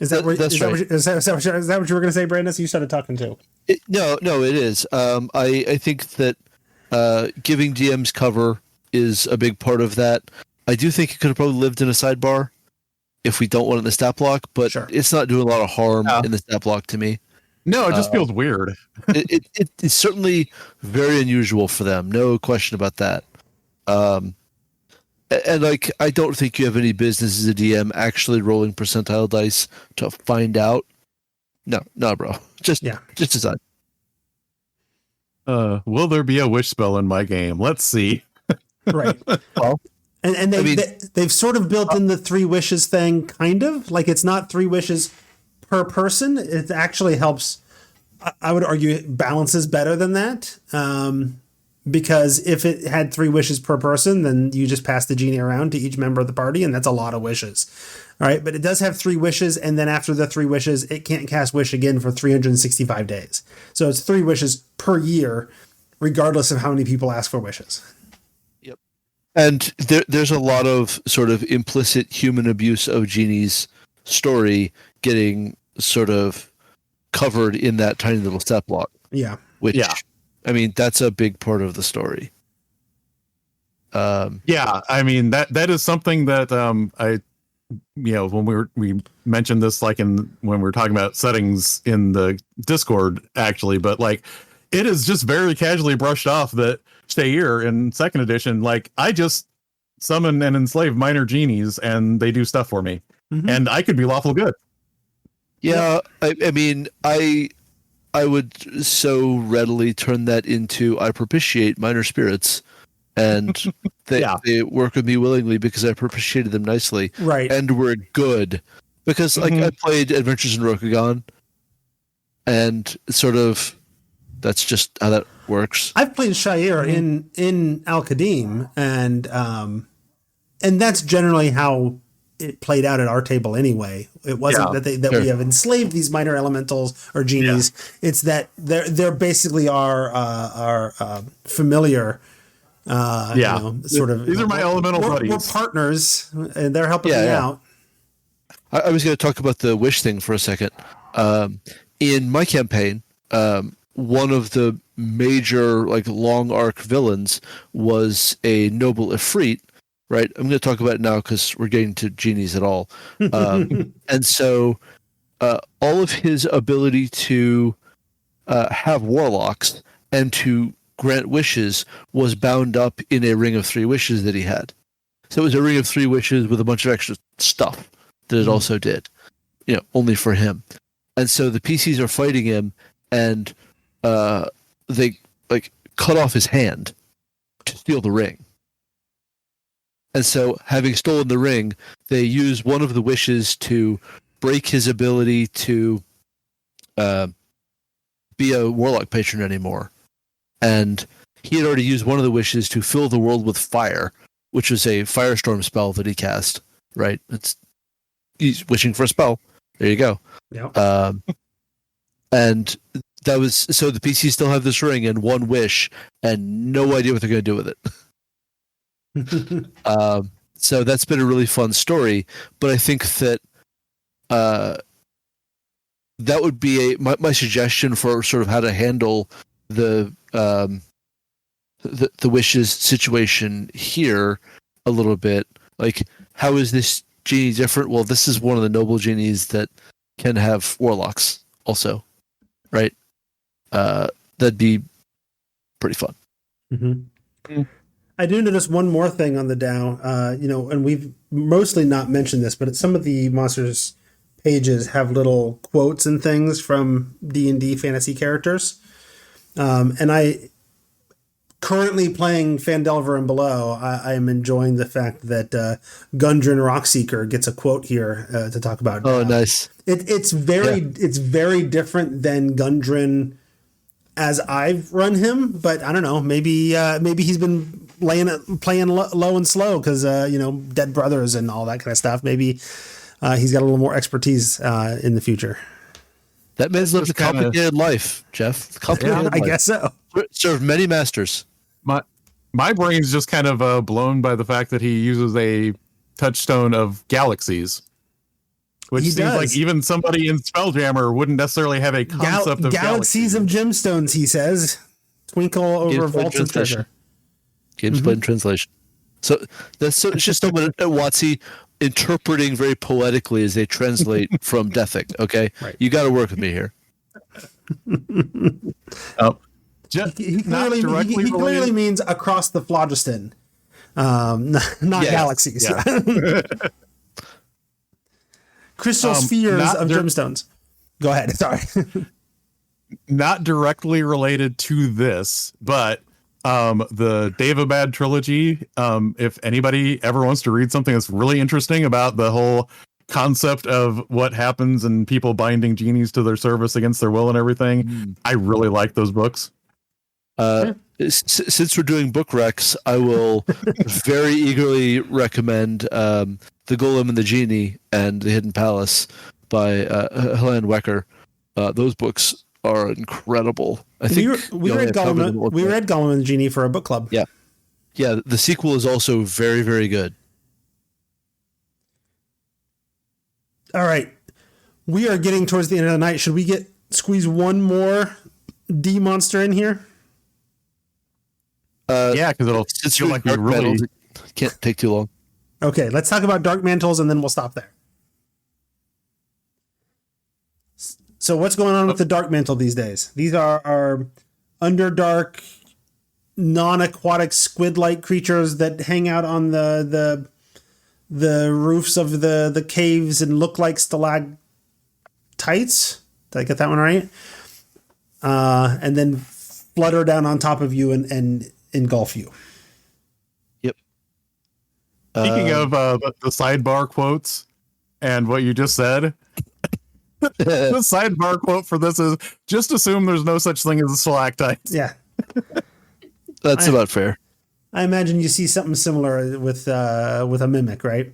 Is that what you were going to say, Brandon? So you started talking too. No, it is. I think that giving DMs cover is a big part of that. I do think it could have probably lived in a sidebar if we don't want it in the stat block, but It's not doing a lot of harm in the stat block to me. No, it just feels weird. It's certainly very unusual for them. No question about that. And like, I don't think you have any business as a DM actually rolling percentile dice to find out. No, bro. Just decide. Will there be a wish spell in my game? Let's see. Right. Well, and they've sort of built in the 3 wishes thing, kind of like it's not 3 wishes per person. It actually helps. I would argue it balances better than that. Because if it had 3 wishes per person, then you just pass the genie around to each member of the party, and that's a lot of wishes. All right. But it does have 3 wishes. And then after the 3 wishes, it can't cast wish again for 365 days. So it's 3 wishes per year, regardless of how many people ask for wishes. Yep. And there's a lot of sort of implicit human abuse of genies story getting sort of covered in that tiny little stat block. Yeah. I mean, that's a big part of the story. I mean, that is something that when we mentioned this, like when we were talking about settings in the Discord, actually, but like it is just very casually brushed off that Shair in second edition, like I just summon and enslave minor genies and they do stuff for me. And I could be lawful good. Yeah, I mean, I would so readily turn that into I propitiate minor spirits, and they work with me willingly because I propitiated them nicely, Right. and we're good. Because like I played Adventures in Rokugan, and sort of that's just how that works. I've played Shair in Al Qadim, and that's generally how it played out at our table anay. It wasn't that we have enslaved these minor elementals or genies. It's that they're basically our familiar. You know, sort of. These are my elemental buddies. We're partners, and they're helping me out. I was going to talk about the wish thing for a second. In my campaign, one of the major like long arc villains was a noble Ifrit. Right, I'm going to talk about it now because we're getting to genies at all. And so all of his ability to have warlocks and to grant wishes was bound up in a ring of 3 wishes that he had. So it was a ring of 3 wishes with a bunch of extra stuff that it also did, you know, only for him. And so the PCs are fighting him, and they like cut off his hand to steal the ring. And so, having stolen the ring, they use one of the wishes to break his ability to be a warlock patron anymore. And he had already used one of the wishes to fill the world with fire, which was a firestorm spell that he cast. Right? He's wishing for a spell. There you go. Yep. And that was so the PCs still have this ring and one wish, and no idea what they're going to do with it. So that's been a really fun story, but I think that that would be my suggestion for sort of how to handle the wishes situation here a little bit. Like, how is this genie different? Well, this is one of the noble genies that can have warlocks also, right? That'd be pretty fun. I do notice one more thing on the Dow, you know, and we've mostly not mentioned this, but some of the monsters pages have little quotes and things from D&D fantasy characters. And I currently playing Phandelver and Below. I am enjoying the fact that Gundren Rockseeker gets a quote here to talk about. Oh, nice. It's very different than Gundren as I've run him, but I don't know. Maybe he's been playing low and slow because you know, dead brothers and all that kind of stuff. Maybe he's got a little more expertise in the future. That man's lived a complicated life, Jeff. Complicated life. I guess so. Served many masters. My brain's just kind of blown by the fact that he uses a touchstone of galaxies, which seems like even somebody in Spelljammer wouldn't necessarily have a concept of galaxies of gemstones. He says, "Twinkle over vaults of treasure." Games played in translation. So it's just someone at WotC interpreting very poetically as they translate from Dethic. Okay, right. You got to work with me here. He clearly means across the phlogiston, not galaxies. Yeah. Crystal spheres of gemstones. Go ahead. Sorry. Not directly related to this, but the Daevabad trilogy. If anybody ever wants to read something that's really interesting about the whole concept of what happens and people binding genies to their service against their will and everything, I really like those books. Since we're doing book recs, I will very eagerly recommend The Golem and the Genie and The Hidden Palace by Helene Wecker. Those books are incredible. I think we read Golem and the Genie for a book club. Yeah. The sequel is also very, very good. All right, we are getting towards the end of the night. Should we squeeze one more D monster in here? Yeah, because it'll feel like we really can't take too long. Okay, let's talk about Dark Mantles and then we'll stop there. So what's going on with the Dark Mantle these days? These are Underdark non-aquatic squid-like creatures that hang out on the roofs of the caves and look like stalactites. Did I get that one right? And then flutter down on top of you and engulf you. Yep. Speaking of the sidebar quotes and what you just said, the sidebar quote for this is, just assume there's no such thing as a stalactite. Yeah. That's about fair. I imagine you see something similar with a mimic, right?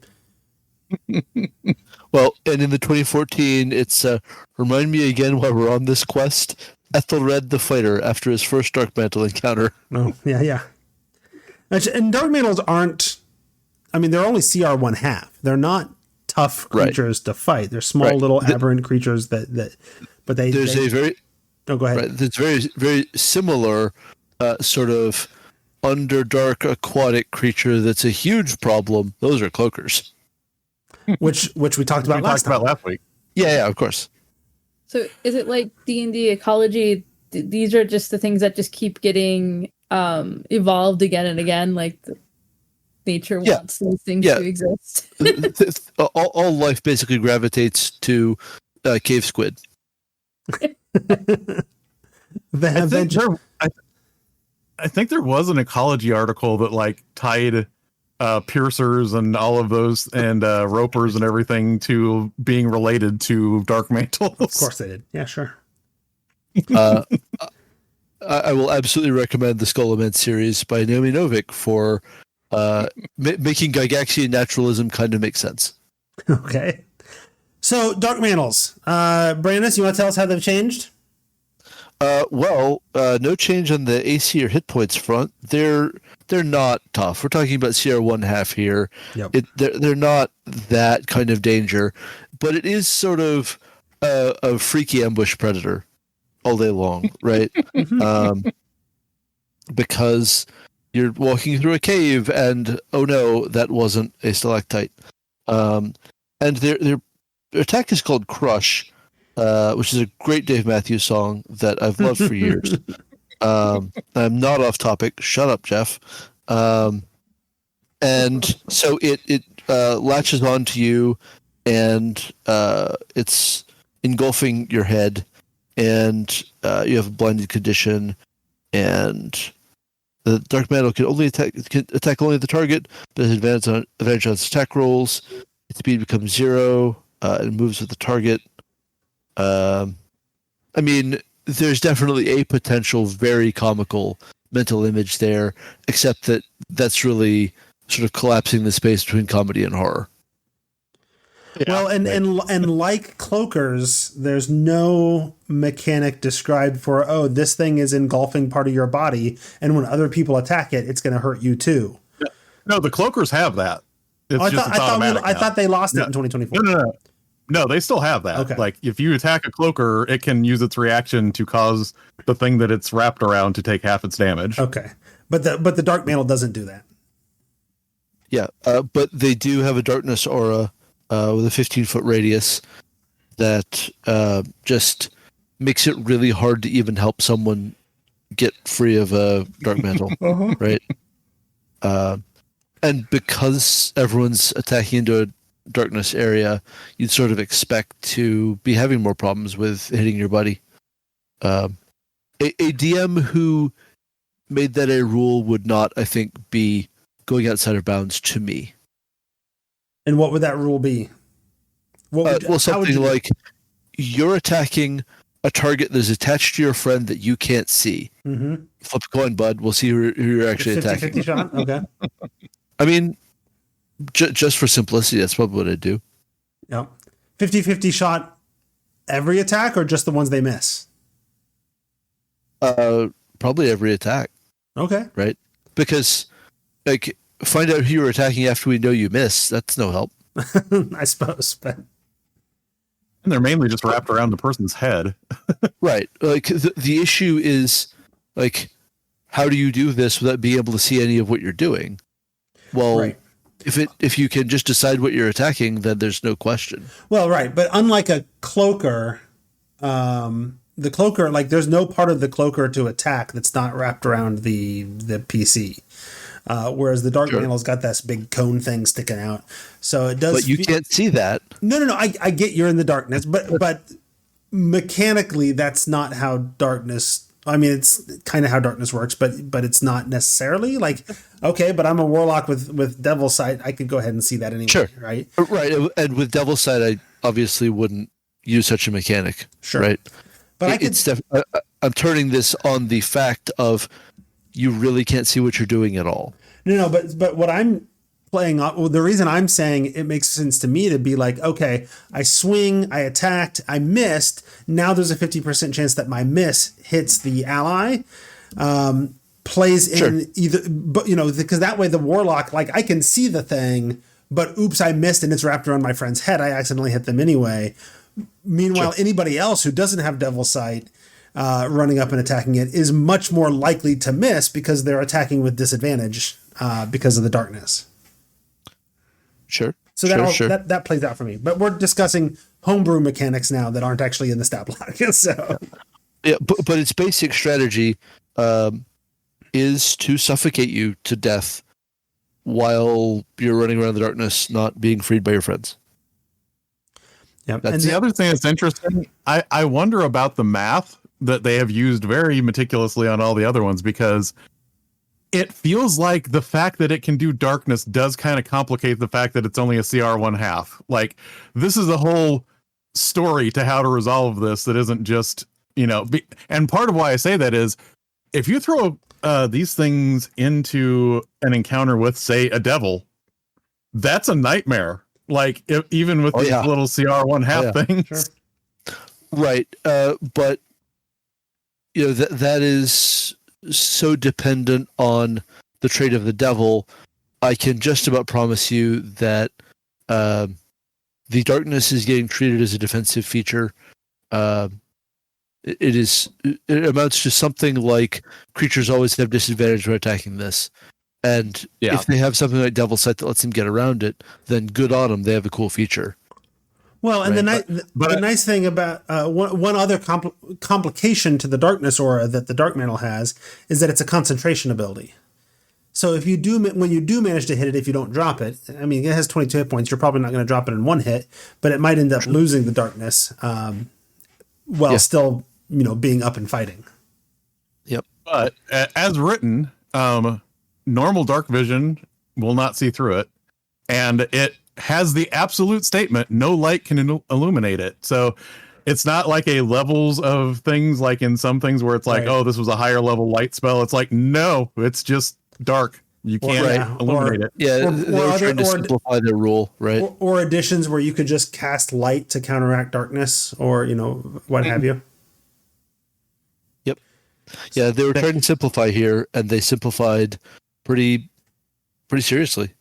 Well, and in the 2014, it's remind me again while we're on this quest, Ethelred the Fighter after his first Dark Mantle encounter. Oh, yeah. And Dark Mantles aren't, I mean, they're only CR 1/2. They're not tough creatures to fight. They're small little aberrant creatures but there's a very, oh, go ahead. Right, that's very, very similar sort of underdark aquatic creature that's a huge problem. Those are cloakers. Which we talked about last week. Yeah, of course. So is it like D&D ecology? These are just the things that just keep getting evolved again and again, like nature wants these things to exist. all life basically gravitates to cave squid. I think there was an ecology article that like tied piercers and all of those and ropers and everything to being related to dark mantles. Of course they did. Yeah, sure. I will absolutely recommend the Skullament series by Naomi Novik for making Gygaxian naturalism kind of make sense. Okay. So, Dark Mantles. Brandis, you want to tell us how they've changed? No change on the AC or hit points front. They're not tough. We're talking about CR 1/2 here. Yep. They're not that kind of danger, but it is sort of a freaky ambush predator all day long, right? Because you're walking through a cave and oh no, that wasn't a stalactite. And their attack is called Crush. Which is a great Dave Matthews song that I've loved for years. I'm not off topic. Shut up, Jeff. And so it latches onto you, and it's engulfing your head, and you have a blinded condition, and the Dark Mantle can attack only the target, but has advantage on its attack rolls. Its speed becomes 0. It moves with the target. I mean, there's definitely a potential very comical mental image there, except that that's really sort of collapsing the space between comedy and horror. Yeah, well, and like cloakers, there's no mechanic described for, oh, this thing is engulfing part of your body, and when other people attack it, it's going to hurt you too. No, the cloakers have that. I thought they lost it in 2024. No, they still have that. Okay. Like, if you attack a cloaker, it can use its reaction to cause the thing that it's wrapped around to take half its damage. Okay. But the Dark Mantle doesn't do that. Yeah, but they do have a darkness aura with a 15-foot radius that just makes it really hard to even help someone get free of a Dark Mantle, right? And because everyone's attacking into a darkness area, you'd sort of expect to be having more problems with hitting your buddy. A DM who made that a rule would not, I think, be going outside of bounds to me. And what would that rule be? Something like you're attacking a target that is attached to your friend that you can't see. Mm-hmm. Flip a coin, bud. We'll see who you're actually 50, attacking. 50 shot? Okay. I mean, just for simplicity, that's probably what I'd do. Yeah. 50-50 shot every attack or just the ones they miss? Probably every attack. Okay. Right? Because, like, find out who you're attacking after we know you miss. That's no help. I suppose, but... And they're mainly just wrapped around the person's head. Right. Like, the issue is, like, how do you do this without being able to see any of what you're doing? Well, right. If you can just decide what you're attacking, then there's no question. Well, right. But unlike a cloaker, the cloaker, like there's no part of the cloaker to attack that's not wrapped around the PC. Whereas the dark mantel's got this big cone thing sticking out. So it does. But you can't see that. No. I get you're in the darkness, but mechanically that's not how darkness. I mean, it's kind of how darkness works, but it's not necessarily like, okay, but I'm a warlock with Devil's Sight. I could go ahead and see that anyway, Sure. right? Right. And with Devil's Sight, I obviously wouldn't use such a mechanic. Sure. Right. But I'm turning this on the fact of you really can't see what you're doing at all. No, but what I'm playing on, well, the reason I'm saying it makes sense to me to be like, okay, I swing, I attacked, I missed. Now there's a 50% chance that my miss hits the ally, plays in either, but because that way the warlock, like I can see the thing, but oops, I missed and it's wrapped around my friend's head. I accidentally hit them anyway. Meanwhile, anybody else who doesn't have Devil's Sight running up and attacking it is much more likely to miss because they're attacking with disadvantage because of the darkness. Sure. So that plays out for me. But we're discussing homebrew mechanics now that aren't actually in the stat block. So yeah, but its basic strategy is to suffocate you to death while you're running around the darkness, not being freed by your friends. Yeah. And the other thing that's interesting, I wonder about the math that they have used very meticulously on all the other ones, because it feels like the fact that it can do darkness does kind of complicate the fact that it's only a CR 1/2. Like, this is a whole story to how to resolve this that isn't just, and part of why I say that is if you throw these things into an encounter with, say, a devil, that's a nightmare. Like, even with these little CR 1/2 things. Sure. Right. But, that is so dependent on the trait of the devil. I can just about promise you that the darkness is getting treated as a defensive feature. It amounts to something like creatures always have disadvantage when attacking this. And if they have something like Devil's Sight that lets them get around it, then good on them. They have a cool feature. Well, and right? the nice thing about one other complication to the darkness aura that the dark mantle has is that it's a concentration ability. So if when you do manage to hit it, if you don't drop it, I mean, it has 22 hit points. You're probably not going to drop it in one hit, but it might end up losing the darkness while still, being up and fighting. Yep. But as written, normal dark vision will not see through it, and it has the absolute statement, no light can illuminate it. So it's not like a levels of things like in some things where it's like, oh, this was a higher level light spell. It's like, no, it's just dark. You can't illuminate it. Yeah, they're trying to simplify their rule, right? Or additions where you could just cast light to counteract darkness, or what have you. Yep. Yeah, they were trying to simplify here, and they simplified pretty seriously.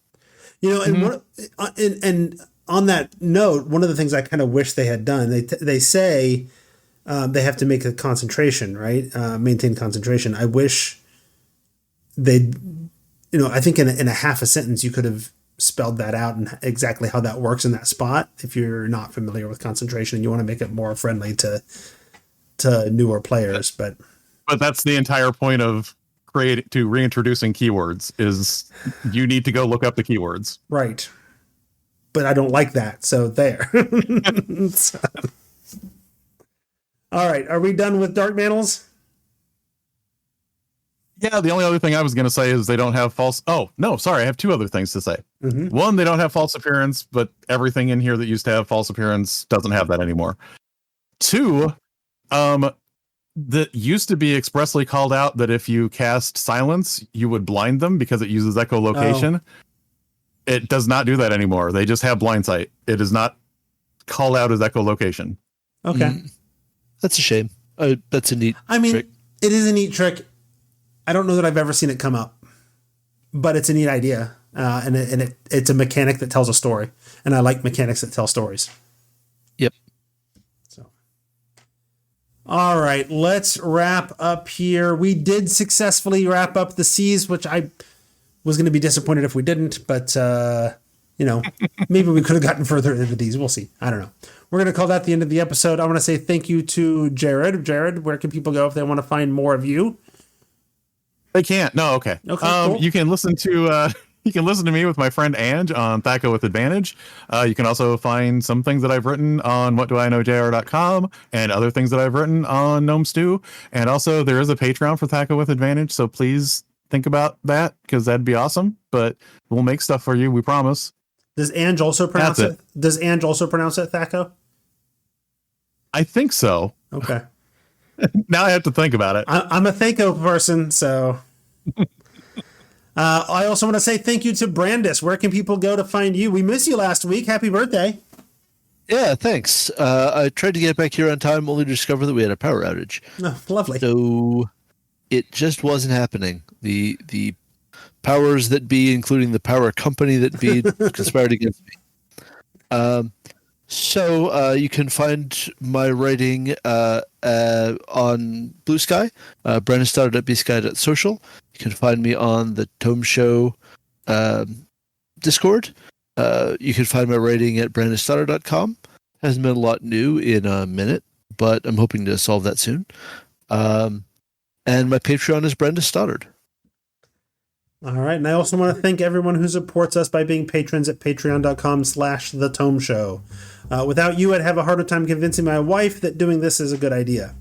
And on that note, one of the things I kind of wish they had done, they say they have to make a concentration, right? Maintain concentration. I wish they, I think in a half a sentence you could have spelled that out and exactly how that works in that spot if you're not familiar with concentration and you want to make it more friendly to newer players. But that's the entire point of reintroducing keywords is you need to go look up the keywords. Right. But I don't like that. So there. All right. Are we done with dark mantles? Yeah. The only other thing I was going to say is they don't have false. Oh, no, sorry. I have two other things to say. Mm-hmm. One, they don't have false appearance, but everything in here that used to have false appearance doesn't have that anymore. Two, that used to be expressly called out that if you cast silence, you would blind them because it uses echolocation. Oh. It does not do that anymore. They just have blind sight. It is not called out as echolocation. Okay. That's a shame. That's a neat trick. It is a neat trick. I don't know that I've ever seen it come up, but it's a neat idea. And it's a mechanic that tells a story. And I like mechanics that tell stories. Yep. All right, let's wrap up here. We did successfully wrap up the C's, which I was going to be disappointed if we didn't, but, maybe we could have gotten further into these. We'll see. I don't know. we're going to call that the end of the episode. I want to say thank you to Jared. Jared, where can people go if they want to find more of you? They can't. No, okay. Cool. You can listen to me with my friend Ange on Thaco with Advantage. You can also find some things that I've written on whatdoiknowjr.com and other things that I've written on Gnome Stew. And also there is a Patreon for Thaco with Advantage, so please think about that because that'd be awesome. But we'll make stuff for you, we promise. Does Ange also pronounce it? Does Ange also pronounce it Thaco? I think so. Okay. Now I have to think about it. I'm a Thaco person, so. I also want to say thank you to Brandis. Where can people go to find you? We missed you last week. Happy birthday. Yeah, thanks. I tried to get back here on time, only to discover that we had a power outage. Oh, lovely. So it just wasn't happening. The powers that be, including the power company that be, conspired against me. So you can find my writing on Blue Sky, brandonstoddard.bsky.social. You can find me on the Tome Show Discord. You can find my writing at brandonstoddard.com. Hasn't been a lot new in a minute, but I'm hoping to solve that soon. And my Patreon is Brandon Stoddard. All right. And I also want to thank everyone who supports us by being patrons at patreon.com/The Tome Show. Without you, I'd have a harder time convincing my wife that doing this is a good idea.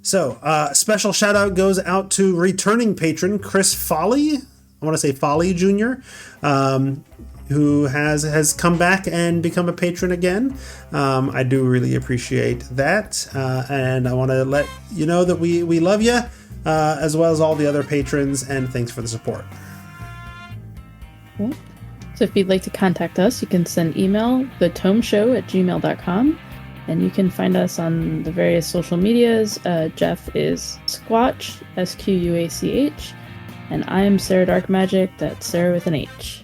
So, special shout out goes out to returning patron Chris Foley. I want to say Foley Jr., who has come back and become a patron again. I do really appreciate that. And I want to let you know that we love you, as well as all the other patrons, and thanks for the support. Cool. So if you'd like to contact us, you can send email thetomeshow@gmail.com, and you can find us on the various social medias. Jeff is Squatch, Squach, and I'm Sarah Dark Magic, that's Sarah with an H.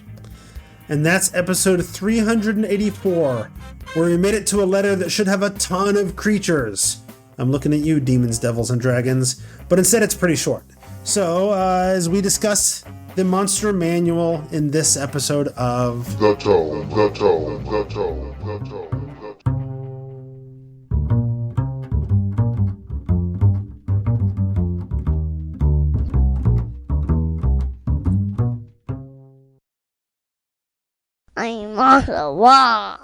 And that's episode 384, where we made it to a letter that should have a ton of creatures. I'm looking at you, demons, devils, and dragons, but instead it's pretty short. So, as we discuss the Monster Manual in this episode of The Tome. I'm on the wall.